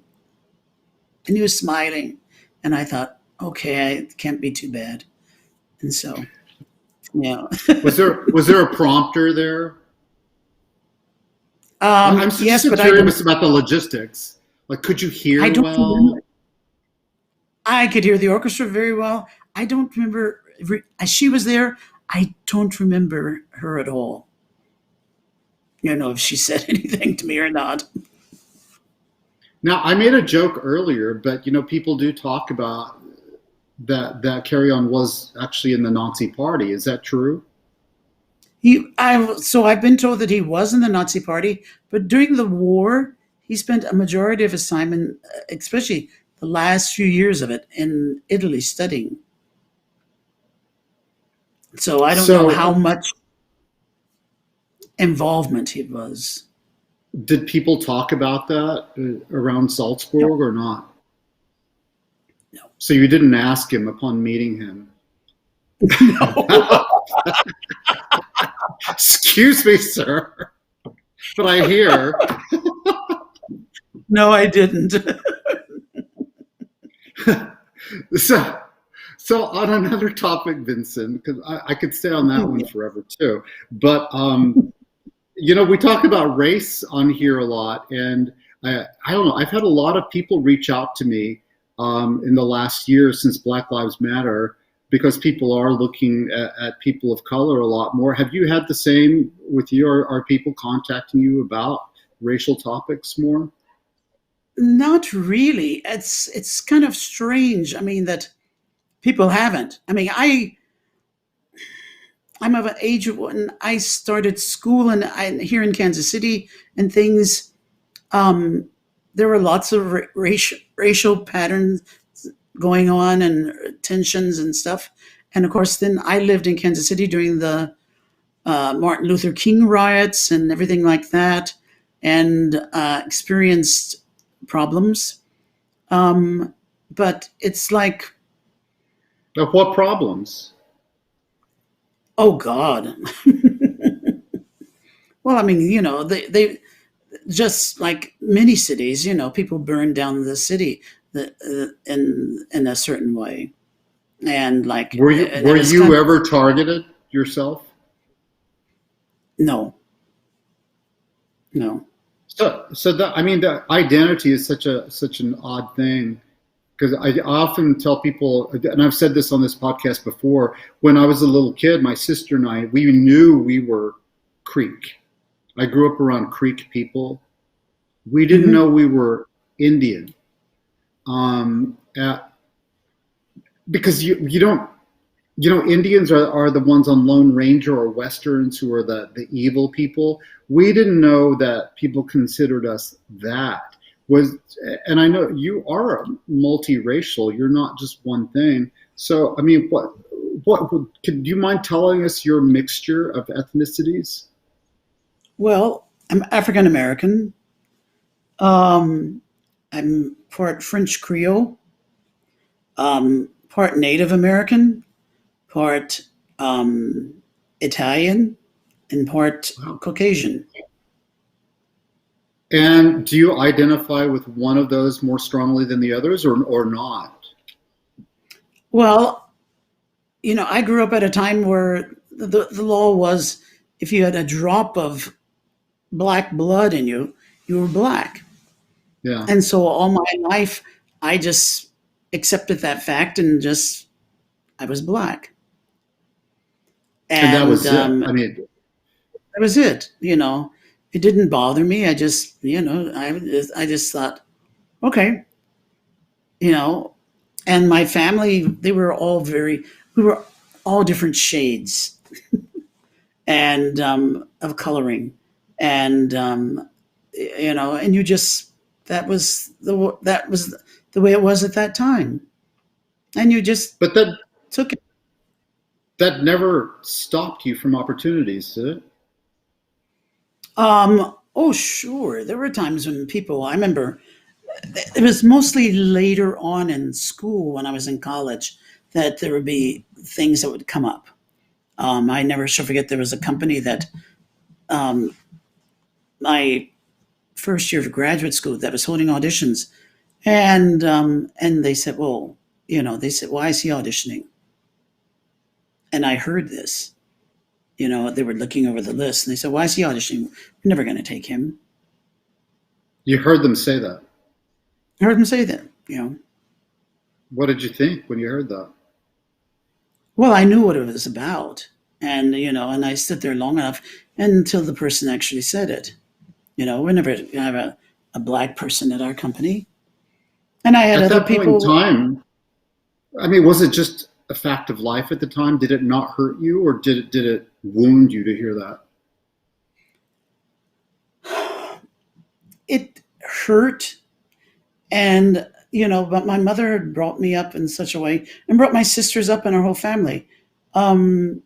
[SPEAKER 2] and he was smiling, and I thought, okay, it can't be too bad, and so yeah.
[SPEAKER 1] Was there a prompter there? I'm
[SPEAKER 2] Yes,
[SPEAKER 1] so
[SPEAKER 2] but
[SPEAKER 1] curious about the logistics. Like, could you
[SPEAKER 2] I
[SPEAKER 1] hear
[SPEAKER 2] don't
[SPEAKER 1] well?
[SPEAKER 2] remember. I could hear the orchestra very well. I don't remember. She was there. I don't remember her at all. If she said anything to me or not.
[SPEAKER 1] Now, I made a joke earlier, but people do talk about that Karajan was actually in the Nazi Party. Is that true?
[SPEAKER 2] So I've been told that he was in the Nazi Party, but during the war, he spent a majority of his time especially the last few years of it, in Italy studying. So I don't know how
[SPEAKER 1] So,
[SPEAKER 2] much involvement he was.
[SPEAKER 1] did people talk about that around
[SPEAKER 2] No,
[SPEAKER 1] Salzburg or not?
[SPEAKER 2] no,
[SPEAKER 1] So you didn't ask him upon meeting him.
[SPEAKER 2] no.
[SPEAKER 1] Excuse me, sir, but I hear.
[SPEAKER 2] No, I didn't.
[SPEAKER 1] so, so on another topic, Vincent, because I could stay on that one forever too. But we talk about race on here a lot, and I don't know. I've had a lot of people reach out to me in the last year since Black Lives Matter, because people are looking at people of color a lot more. Have you had the same with you? Are people contacting you about racial topics more?
[SPEAKER 2] Not really. It's kind of strange. I mean, that people haven't. I mean, I'm of an age when I started school and here in Kansas City and things. Um, there were lots of racial patterns going on and tensions and stuff. And of course, then I lived in Kansas City during the Martin Luther King riots and everything like that, and experienced problems. But it's like,
[SPEAKER 1] Of what problems?
[SPEAKER 2] oh God. Well, I mean, they just like many cities, people burn down the city in a certain way, and like,
[SPEAKER 1] Were you
[SPEAKER 2] and it
[SPEAKER 1] were
[SPEAKER 2] was kind
[SPEAKER 1] you
[SPEAKER 2] of,
[SPEAKER 1] ever targeted yourself?
[SPEAKER 2] no, no.
[SPEAKER 1] So that, I mean, the identity is such an odd thing, because I often tell people, and I've said this on this podcast before. When I was a little kid, my sister and we knew we were Creek. I grew up around Creek people. We didn't
[SPEAKER 2] Hmm.
[SPEAKER 1] know we were Indian, um, uh, because you don't. Indians are the ones on Lone Ranger or Westerns who are the evil people. We didn't know that people considered us that. And I know you are multiracial. You're not just one thing. So, I mean, could you mind telling us your mixture of ethnicities?
[SPEAKER 2] Well, I'm African American. Um, I'm part French Creole, part Native American, part Italian, and part
[SPEAKER 1] Wow.
[SPEAKER 2] Caucasian.
[SPEAKER 1] And do you identify with one of those more strongly than the others, or not?
[SPEAKER 2] Well, I grew up at a time where the law was, if you had a drop of black blood in you, you were black.
[SPEAKER 1] Yeah.
[SPEAKER 2] And so all my life, I just accepted that fact and just, I was black.
[SPEAKER 1] And that
[SPEAKER 2] And
[SPEAKER 1] was it. I mean,
[SPEAKER 2] that was it. It didn't bother me. I just, I just thought, okay, you know, and my family, they were all we were all different shades and of coloring. And, and you just, that was the way it was at that time. And you just
[SPEAKER 1] but
[SPEAKER 2] took it.
[SPEAKER 1] that never stopped you from opportunities, did it?
[SPEAKER 2] Oh, sure. There were times when I remember it was mostly later on in school when I was in college that there would be things that would come up. I never shall forget there was a company that um, my first year of graduate school that was holding auditions, and they said, well, they said, why is he auditioning? And I heard this. They were looking over the list and they said, why is he auditioning? We're never going to take him.
[SPEAKER 1] You heard them say that.
[SPEAKER 2] I heard them say that.
[SPEAKER 1] What did you think when you heard that?
[SPEAKER 2] Well, I knew what it was about, and I stood there long enough until the person actually said it. We never have a black person at our company, and I had
[SPEAKER 1] At
[SPEAKER 2] other
[SPEAKER 1] that point in
[SPEAKER 2] people.
[SPEAKER 1] time, I mean, was it just a fact of life at the time? Did it not hurt you, or did it wound you to hear that?
[SPEAKER 2] It hurt, and but my mother had brought me up in such a way, and brought my sisters up and our whole family, um,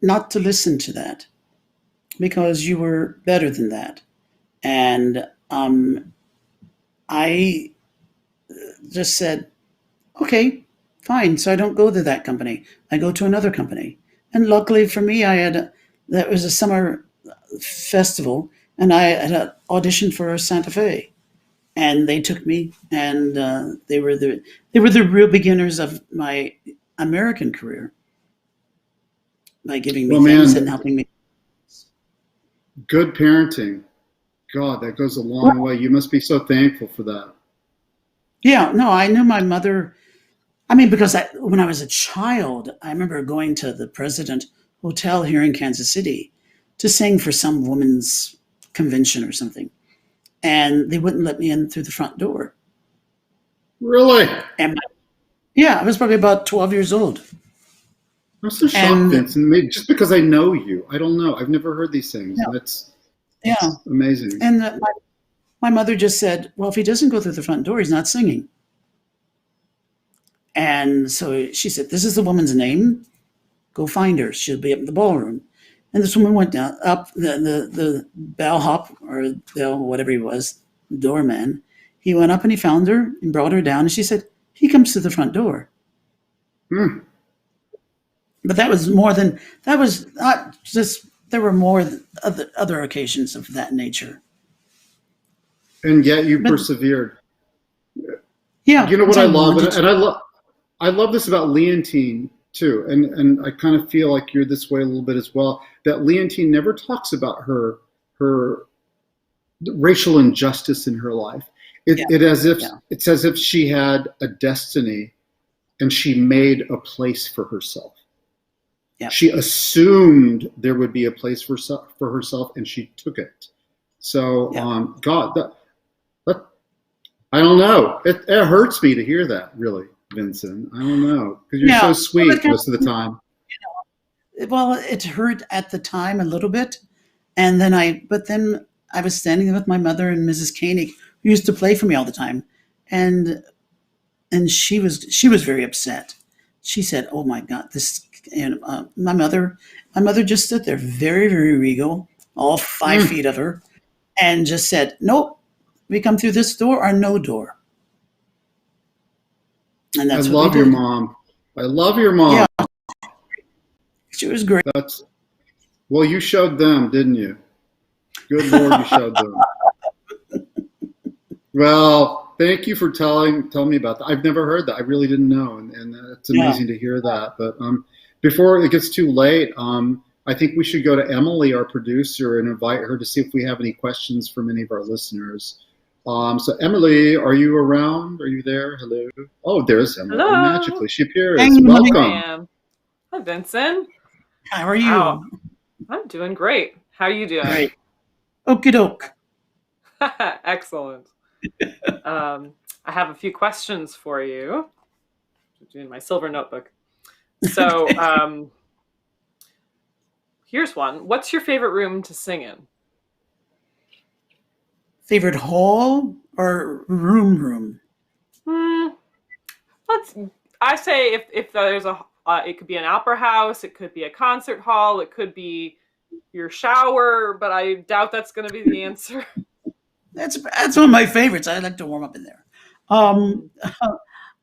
[SPEAKER 2] not to listen to that because you were better than that, and I just said, okay, fine. So I don't go to that company. I go to another company. And luckily for me, that was a summer festival, and I had an audition for Santa Fe, and they took me, and they were the real beginners of my American career by giving me
[SPEAKER 1] Well,
[SPEAKER 2] things and
[SPEAKER 1] man,
[SPEAKER 2] helping me.
[SPEAKER 1] good parenting. God, that goes a long way. You must be so thankful for that.
[SPEAKER 2] Yeah, no, I knew my mother. I mean, because when I was a child, I remember going to the President Hotel here in Kansas City to sing for some women's convention or something, and they wouldn't let me in through the front door.
[SPEAKER 1] Really?
[SPEAKER 2] And yeah, I was probably about 12 years old,
[SPEAKER 1] I'm so shocked,
[SPEAKER 2] and
[SPEAKER 1] Vincent. Maybe just because I know you. I don't know. I've never heard these things.
[SPEAKER 2] yeah, yeah,
[SPEAKER 1] That's amazing.
[SPEAKER 2] and my mother just said, "Well, if he doesn't go through the front door, he's not singing." And so she said, "This is the woman's name. Go find her. She'll be up in the ballroom." And this woman went down up the bellhop or bell, whatever he was, doorman. He went up and he found her and brought her down. And she said, he comes to the front door.
[SPEAKER 1] Hmm.
[SPEAKER 2] But that was not just, there were more other occasions of that nature.
[SPEAKER 1] And yet you
[SPEAKER 2] But
[SPEAKER 1] persevered.
[SPEAKER 2] yeah,
[SPEAKER 1] You know what
[SPEAKER 2] because
[SPEAKER 1] I
[SPEAKER 2] I
[SPEAKER 1] love,
[SPEAKER 2] wanted to.
[SPEAKER 1] and I love this about Leontine too, and I kind of feel like you're this way a little bit as well. That Leontine never talks about her racial injustice in her life.
[SPEAKER 2] Yeah, yeah,
[SPEAKER 1] It's as if she had a destiny and she made a place for herself.
[SPEAKER 2] yeah,
[SPEAKER 1] She assumed there would be a place for herself, and she took it. So,
[SPEAKER 2] yeah.
[SPEAKER 1] God, that I don't know. It hurts me to hear that, really, Vincent. I don't know because you're so
[SPEAKER 2] Yeah. Well,
[SPEAKER 1] sweet most of the time.
[SPEAKER 2] it hurt at the time a little bit. But then I was standing there with my mother and Mrs. Koenig, who used to play for me all the time. And she was very upset. She said, "Oh my God, this." And my mother just stood there, very very regal, all 5 feet of her, and just said, "Nope, we come through this door or no door," and
[SPEAKER 1] I
[SPEAKER 2] that's what we
[SPEAKER 1] love your
[SPEAKER 2] did.
[SPEAKER 1] mom. I love your
[SPEAKER 2] Yeah,
[SPEAKER 1] mom.
[SPEAKER 2] she was great.
[SPEAKER 1] That's well, you showed them, didn't you? Good Lord, you showed them. Well, thank you for telling me about that. I've never heard that. I really didn't know, and it's
[SPEAKER 2] Yeah.
[SPEAKER 1] amazing to hear that. But before it gets too late, I think we should go to Emily, our producer, and invite her to see if we have any questions from any of our listeners. So Emily, are you around? Are you there? Hello. Oh, there's Emily.
[SPEAKER 3] Hello.
[SPEAKER 1] Magically, she appears.
[SPEAKER 2] Hey,
[SPEAKER 3] Here I
[SPEAKER 1] Welcome.
[SPEAKER 3] am. Hi, Vincent.
[SPEAKER 2] how are
[SPEAKER 3] Wow.
[SPEAKER 2] you?
[SPEAKER 3] I'm doing great. How are you doing?
[SPEAKER 2] Great. Okie doke.
[SPEAKER 3] Excellent. I have a few questions for you. In my silver notebook. So, here's one. What's your favorite room to sing in?
[SPEAKER 2] Favorite hall or room?
[SPEAKER 3] Hmm. Let's. I say if there's a, it could be an opera house, it could be a concert hall, it could be your shower, but I doubt that's going to be the answer.
[SPEAKER 2] That's one of my favorites. I like to warm up in there. Um,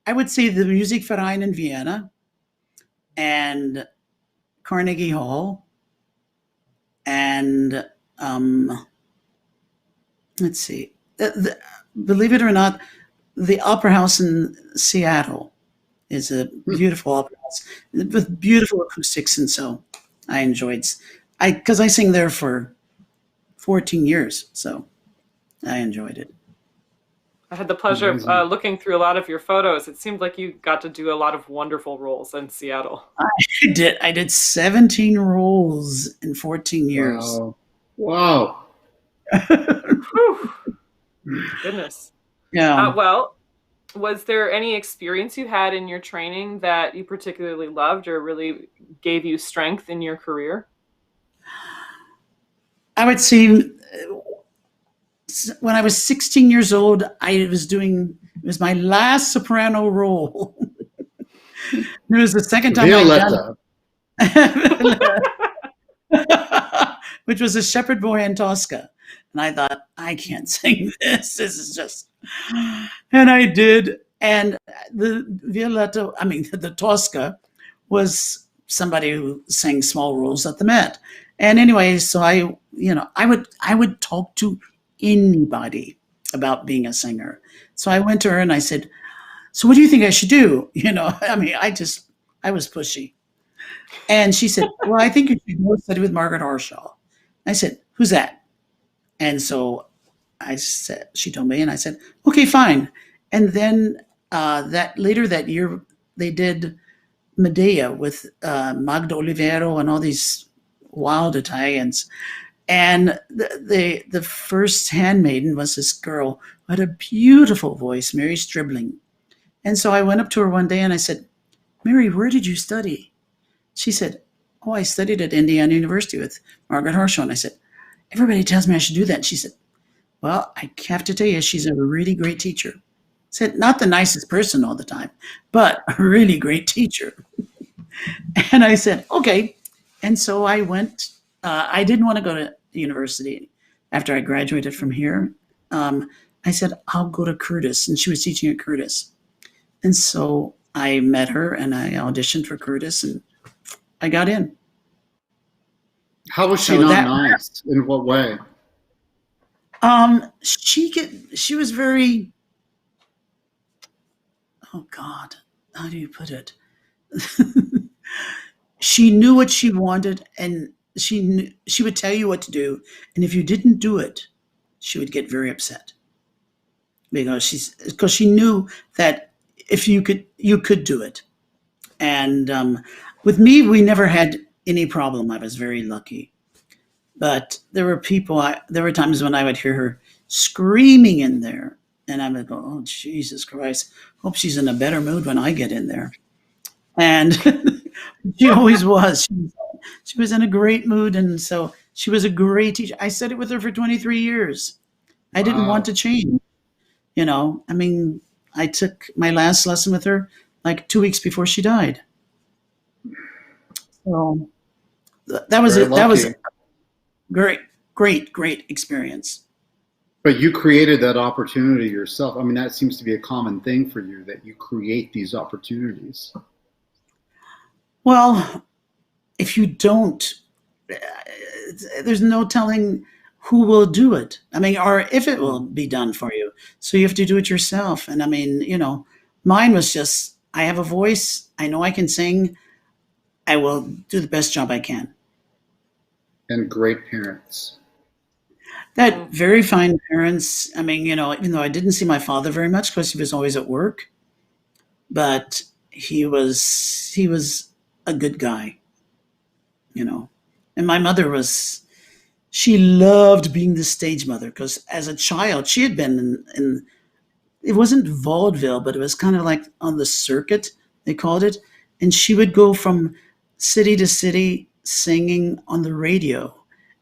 [SPEAKER 2] I would say the Musikverein in Vienna and Carnegie Hall and let's see. Believe it or not, the Opera House in Seattle is a beautiful opera house with beautiful acoustics, and so I enjoyed. Because I sing there for 14 years, so I enjoyed it.
[SPEAKER 3] I had the pleasure of
[SPEAKER 1] Amazing.
[SPEAKER 3] looking through a lot of your photos. It seemed like you got to do a lot of wonderful roles in Seattle.
[SPEAKER 2] I did 17 roles in 14 years.
[SPEAKER 1] Wow.
[SPEAKER 3] Whew. Goodness.
[SPEAKER 2] Yeah.
[SPEAKER 3] Well, was there any experience you had in your training that you particularly loved or really gave you strength in your career?
[SPEAKER 2] I would say when I was 16 years old, it was my last soprano role. It was the second time
[SPEAKER 1] Violetta.
[SPEAKER 2] I'd done which was a shepherd boy in Tosca. And I thought, I can't sing this. This is just, and I did. And the Tosca was somebody who sang small roles at the Met. And anyway, so I would talk to anybody about being a singer. So I went to her and I said, so what do you think I should do? I was pushy. And she said, well, I think you should go study with Margaret Harshaw. I said, who's that? And so she told me, and I said, okay, fine. And then later that year, they did Medea with Magda Olivero and all these wild Italians. And the first handmaiden was this girl who had a beautiful voice, Mary Stribling. And so I went up to her one day and I said, Mary, where did you study? She said, oh, I studied at Indiana University with Margaret Harshaw. And I said, everybody tells me I should do that. And she said, well, I have to tell you, she's a really great teacher. I said, not the nicest person all the time, but a really great teacher. And I said, okay. And so I went. I didn't want to go to university after I graduated from here. I said, I'll go to Curtis. And she was teaching at Curtis. And so I met her and I auditioned for Curtis and I got in.
[SPEAKER 1] How was she not nice? In what way?
[SPEAKER 2] She was very, oh God, how do you put it? She knew what she wanted and she would tell you what to do. And if you didn't do it, she would get very upset because she knew that if you could do it. And with me, we never had any problem. I was very lucky. But there were times when I would hear her screaming in there. And I would go, oh, Jesus Christ. Hope she's in a better mood when I get in there. And she always was. She was in a great mood. And so she was a great teacher. I studied with her for 23 years. I didn't want to change. I took my last lesson with her like 2 weeks before she died. So that was it. That was a great experience.
[SPEAKER 1] But you created that opportunity yourself. I mean, that seems to be a common thing for you, that you create these opportunities.
[SPEAKER 2] Well, if you don't, there's no telling who will do it. Or if it will be done for you. So you have to do it yourself. And mine was just, I have a voice. I know I can sing. I will do the best job I can.
[SPEAKER 1] And great parents.
[SPEAKER 2] That very fine parents. I mean, even though I didn't see my father very much because he was always at work, but he was a good guy, And my mother she loved being the stage mother because as a child she had been in it wasn't vaudeville, but it was kind of like on the circuit, they called it. And she would go from city to city singing on the radio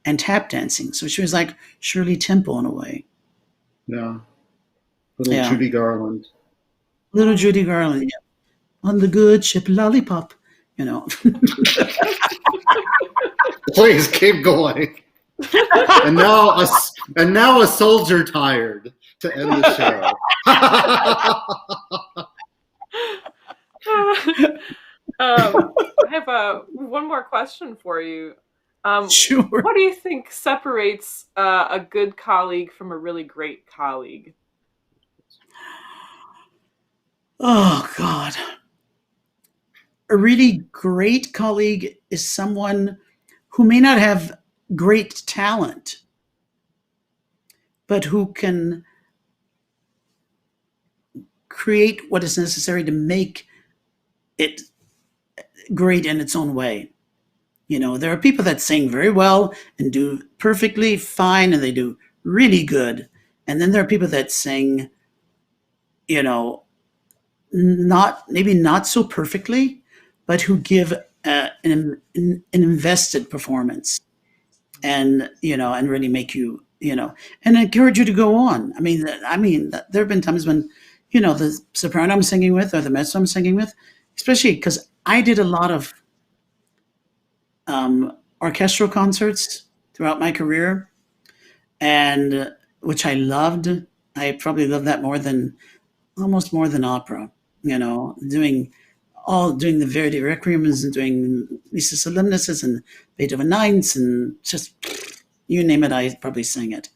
[SPEAKER 2] and tap dancing. So she was like Shirley Temple in a way.
[SPEAKER 1] Yeah. Little
[SPEAKER 2] Yeah.
[SPEAKER 1] Judy Garland.
[SPEAKER 2] Little Judy Garland. Yeah. On the good ship Lollipop,
[SPEAKER 1] Please keep going. And now a soldier tired to end the show.
[SPEAKER 3] I have one more question for you.
[SPEAKER 2] Sure.
[SPEAKER 3] What do you think separates a good colleague from a really great colleague?
[SPEAKER 2] Oh, God. A really great colleague is someone who may not have great talent, but who can create what is necessary to make it great in its own way. There are people that sing very well and do perfectly fine and they do really good. And then there are people that sing, maybe not so perfectly, but who give an invested performance and really make you, and encourage you to go on. I mean, there have been times when, the soprano I'm singing with or the mezzo I'm singing with, especially because I did a lot of orchestral concerts throughout my career, and which I loved. I probably loved that almost more than opera. Doing the Verdi Requiems and doing Missa Solemnis and Beethoven Ninths and just you name it, I probably sang it.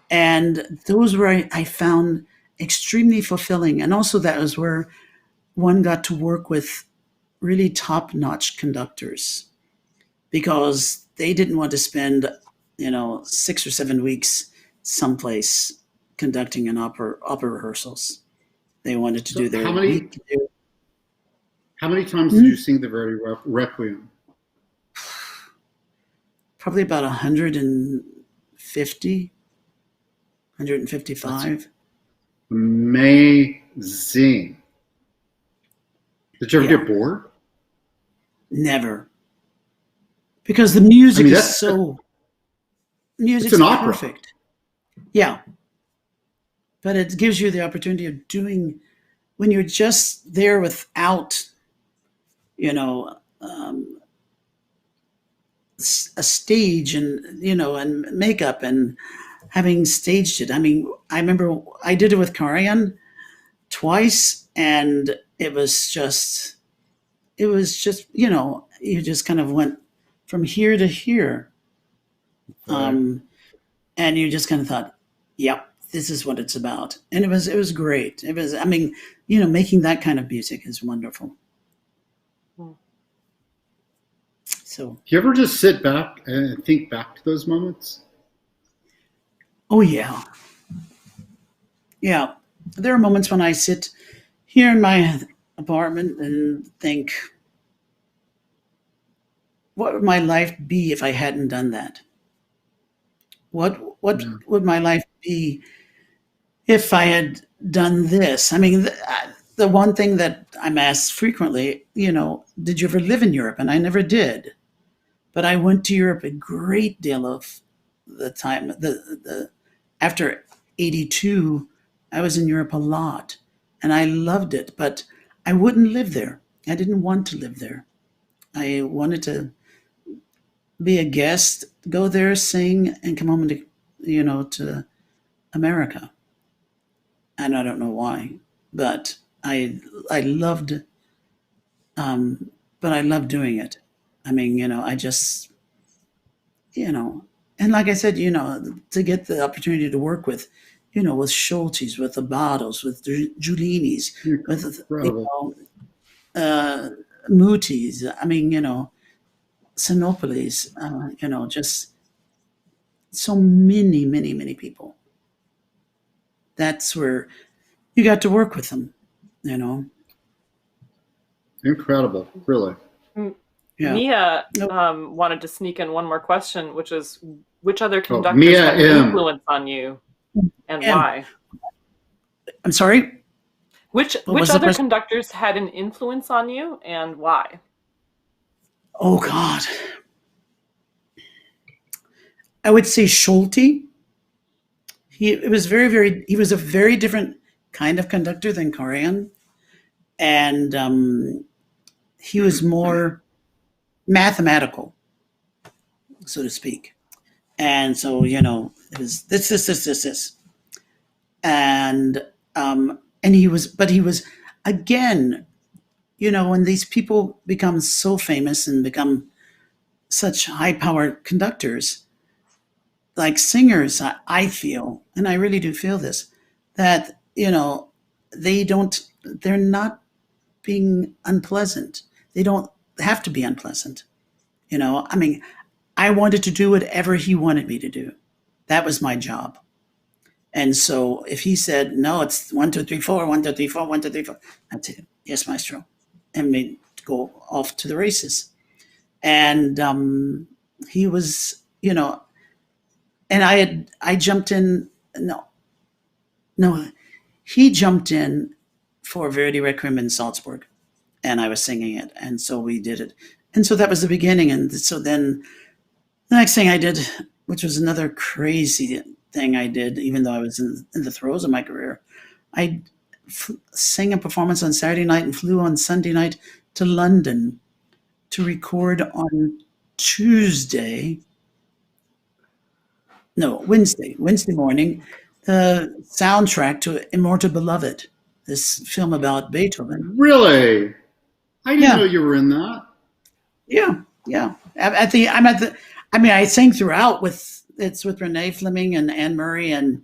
[SPEAKER 2] And those were I found extremely fulfilling, and also that was where one got to work with really top-notch conductors, because they didn't want to spend 6 or 7 weeks someplace conducting an opera rehearsals. They wanted to do their week.
[SPEAKER 1] How many times did you sing the Verdi Requiem?
[SPEAKER 2] Probably about 150, 155.
[SPEAKER 1] That's amazing. Did you ever get bored?
[SPEAKER 2] Never. Because the music is so... Music's
[SPEAKER 1] it's an opera.
[SPEAKER 2] Perfect. Yeah. But it gives you the opportunity of doing... When you're just there without, a stage and, and makeup and having staged it. I mean, I remember I did it with Karajan twice, and it was just, you just kind of went from here to here.
[SPEAKER 1] Right.
[SPEAKER 2] And you just kind of thought, yep, this is what it's about. And it was great. It was, making that kind of music is wonderful. So,
[SPEAKER 1] do you ever just sit back and think back to those moments?
[SPEAKER 2] Oh, yeah. Yeah. There are moments when I sit here in my apartment and think, what would my life be if I hadn't done that? What would my life be if I had done this? I mean, the one thing that I'm asked frequently, did you ever live in Europe? And I never did. But I went to Europe a great deal of the time. After 82, I was in Europe a lot, and I loved it. But I wouldn't live there. I didn't want to live there. I wanted to be a guest, go there, sing, and come home to America. And I don't know why, but I loved, but I loved doing it. I mean, I just, and like I said, to get the opportunity to work with, with Schultes, with the Bados, with Giulinis, with, Mutis, I mean, Sinopolis, just so many, many, many people. That's where you got to work with them, you know.
[SPEAKER 1] Incredible, really.
[SPEAKER 2] Yeah.
[SPEAKER 3] Mia
[SPEAKER 2] Nope.
[SPEAKER 3] wanted to sneak in one more question, which is, which other conductors
[SPEAKER 1] Mia
[SPEAKER 3] had an
[SPEAKER 1] M.
[SPEAKER 3] influence on you, and
[SPEAKER 2] M.
[SPEAKER 3] why?
[SPEAKER 2] I'm sorry?
[SPEAKER 3] Which
[SPEAKER 2] was the
[SPEAKER 3] other
[SPEAKER 2] question?
[SPEAKER 3] conductors had an influence on you, and why?
[SPEAKER 2] Oh, God. I would say Schulte. He was he was a very different kind of conductor than Karajan. And he was more mathematical, so to speak. And so, you know, it was this. And he was, again, you know, when these people become so famous and become such high-powered conductors, like singers, I feel, and I really do feel this, that, you know, they're not being unpleasant. They don't have to be unpleasant. You know, I mean, I wanted to do whatever he wanted me to do. That was my job. And so if he said, no, it's 1, 2, 3, 4, 1, 2, 3, 4, 1, 2, 3, 4, I'd say, yes, maestro. And we'd go off to the races. And he was, you know, and I jumped in, no, he jumped in for Verdi Requiem in Salzburg, and I was singing it. And so we did it. And so that was the beginning. And so then the next thing I did, which was another crazy thing I did, even though I was in the throes of my career, I sang a performance on Saturday night and flew on Sunday night to London to record on Wednesday morning, the soundtrack to Immortal Beloved, this film about Beethoven.
[SPEAKER 1] Really? I didn't
[SPEAKER 2] Yeah.
[SPEAKER 1] know you were in that.
[SPEAKER 2] Yeah. I sang throughout with Renee Fleming and Anne Murray and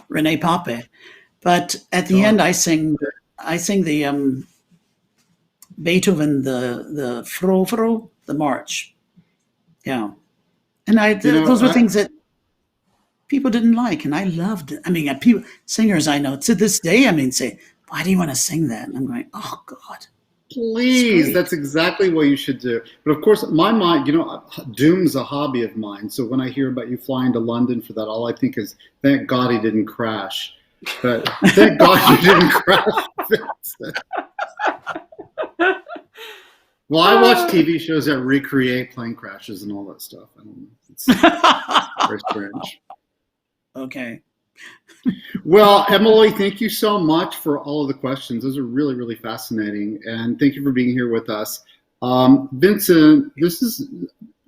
[SPEAKER 2] Renee Pape. But at the end, I sing the Beethoven, the Frou, the march. Yeah. And those were things that people didn't like, and I loved it. I mean, singers I know to this day, say, why do you want to sing that? And I'm going, oh, God.
[SPEAKER 1] Please, that's exactly what you should do. But of course, my mind, doom's a hobby of mine. So when I hear about you flying to London for that, all I think is, thank God he didn't crash. But thank God you didn't crash. Well, I watch TV shows that recreate plane crashes and all that stuff. I don't know. It's very strange.
[SPEAKER 2] Okay.
[SPEAKER 1] Well, Emily, thank you so much for all of the questions. Those are really, really fascinating. And thank you for being here with us. Vincent,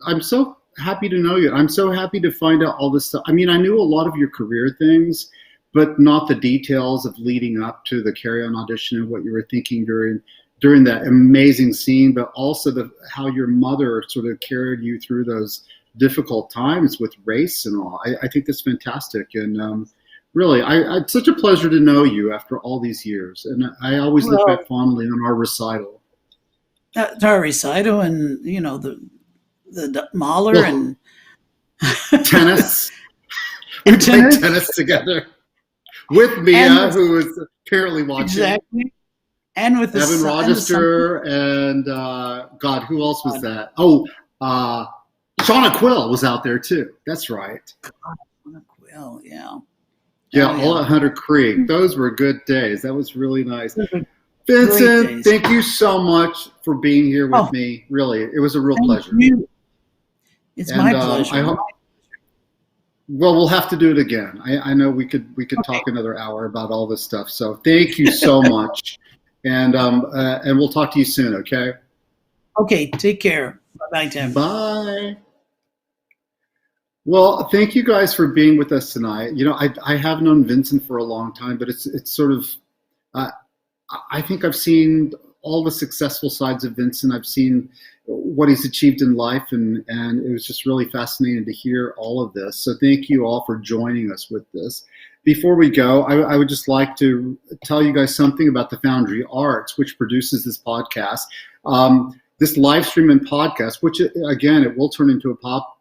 [SPEAKER 1] I'm so happy to know you. I'm so happy to find out all this stuff. I mean, I knew a lot of your career things, but not the details of leading up to the Karajan audition and what you were thinking during that amazing scene, but also how your mother sort of carried you through those difficult times with race and all. I think that's fantastic. And really, it's such a pleasure to know you after all these years. And I always look back fondly on our recital.
[SPEAKER 2] Our recital and, the Mahler and
[SPEAKER 1] tennis. We played tennis together with Mia, who was apparently watching.
[SPEAKER 2] Exactly. And with
[SPEAKER 1] Evan Rochester and God, who else was that? Oh, Shauna Quill was out there too. That's right.
[SPEAKER 2] Shauna Quill, yeah.
[SPEAKER 1] Yeah, all at Hunter Creek. Those were good days. That was really nice. Vincent, thank you so much for being here with me. Really, it was a real pleasure.
[SPEAKER 2] It's my pleasure.
[SPEAKER 1] Well, we'll have to do it again. I know we could talk another hour about all this stuff. So thank you so much. And we'll talk to you soon, okay?
[SPEAKER 2] Okay, take care. Bye-bye, Tim.
[SPEAKER 1] Bye. Well, thank you guys for being with us tonight. I have known Vincent for a long time, but it's sort of, I think I've seen all the successful sides of Vincent. I've seen what he's achieved in life, and it was just really fascinating to hear all of this. So thank you all for joining us with this. Before we go, I would just like to tell you guys something about the Foundry Arts, which produces this podcast. this live stream and podcast, which again, it will turn into a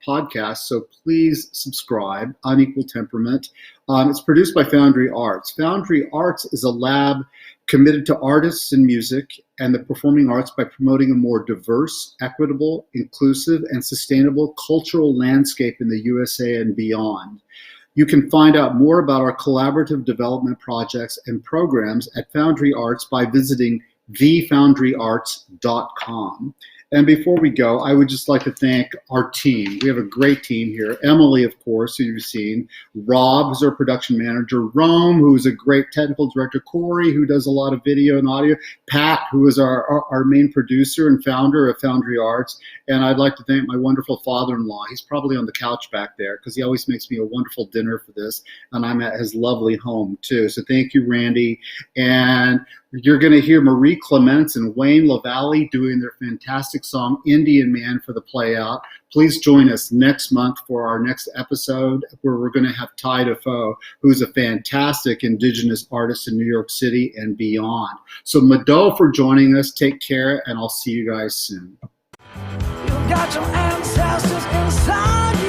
[SPEAKER 1] podcast. So please subscribe, Unequal Temperament. It's produced by Foundry Arts. Foundry Arts is a lab committed to artists and music and the performing arts by promoting a more diverse, equitable, inclusive, and sustainable cultural landscape in the USA and beyond. You can find out more about our collaborative development projects and programs at Foundry Arts by visiting thefoundryarts.com. And before we go, I would just like to thank our team. We have a great team here. Emily, of course, who you've seen. Rob, who's our production manager. Rome, who's a great technical director. Corey, who does a lot of video and audio. Pat, who is our main producer and founder of Foundry Arts. And I'd like to thank my wonderful father-in-law. He's probably on the couch back there because he always makes me a wonderful dinner for this. And I'm at his lovely home, too. So thank you, Randy. And you're going to hear Marie Clements and Wayne LaValle doing their fantastic song, Indian Man, for the play out. Please join us next month for our next episode where we're going to have Ty Defoe, who's a fantastic Indigenous artist in New York City and beyond. So Mado for joining us. Take care, and I'll see you guys soon.
[SPEAKER 4] You got your ancestors inside you.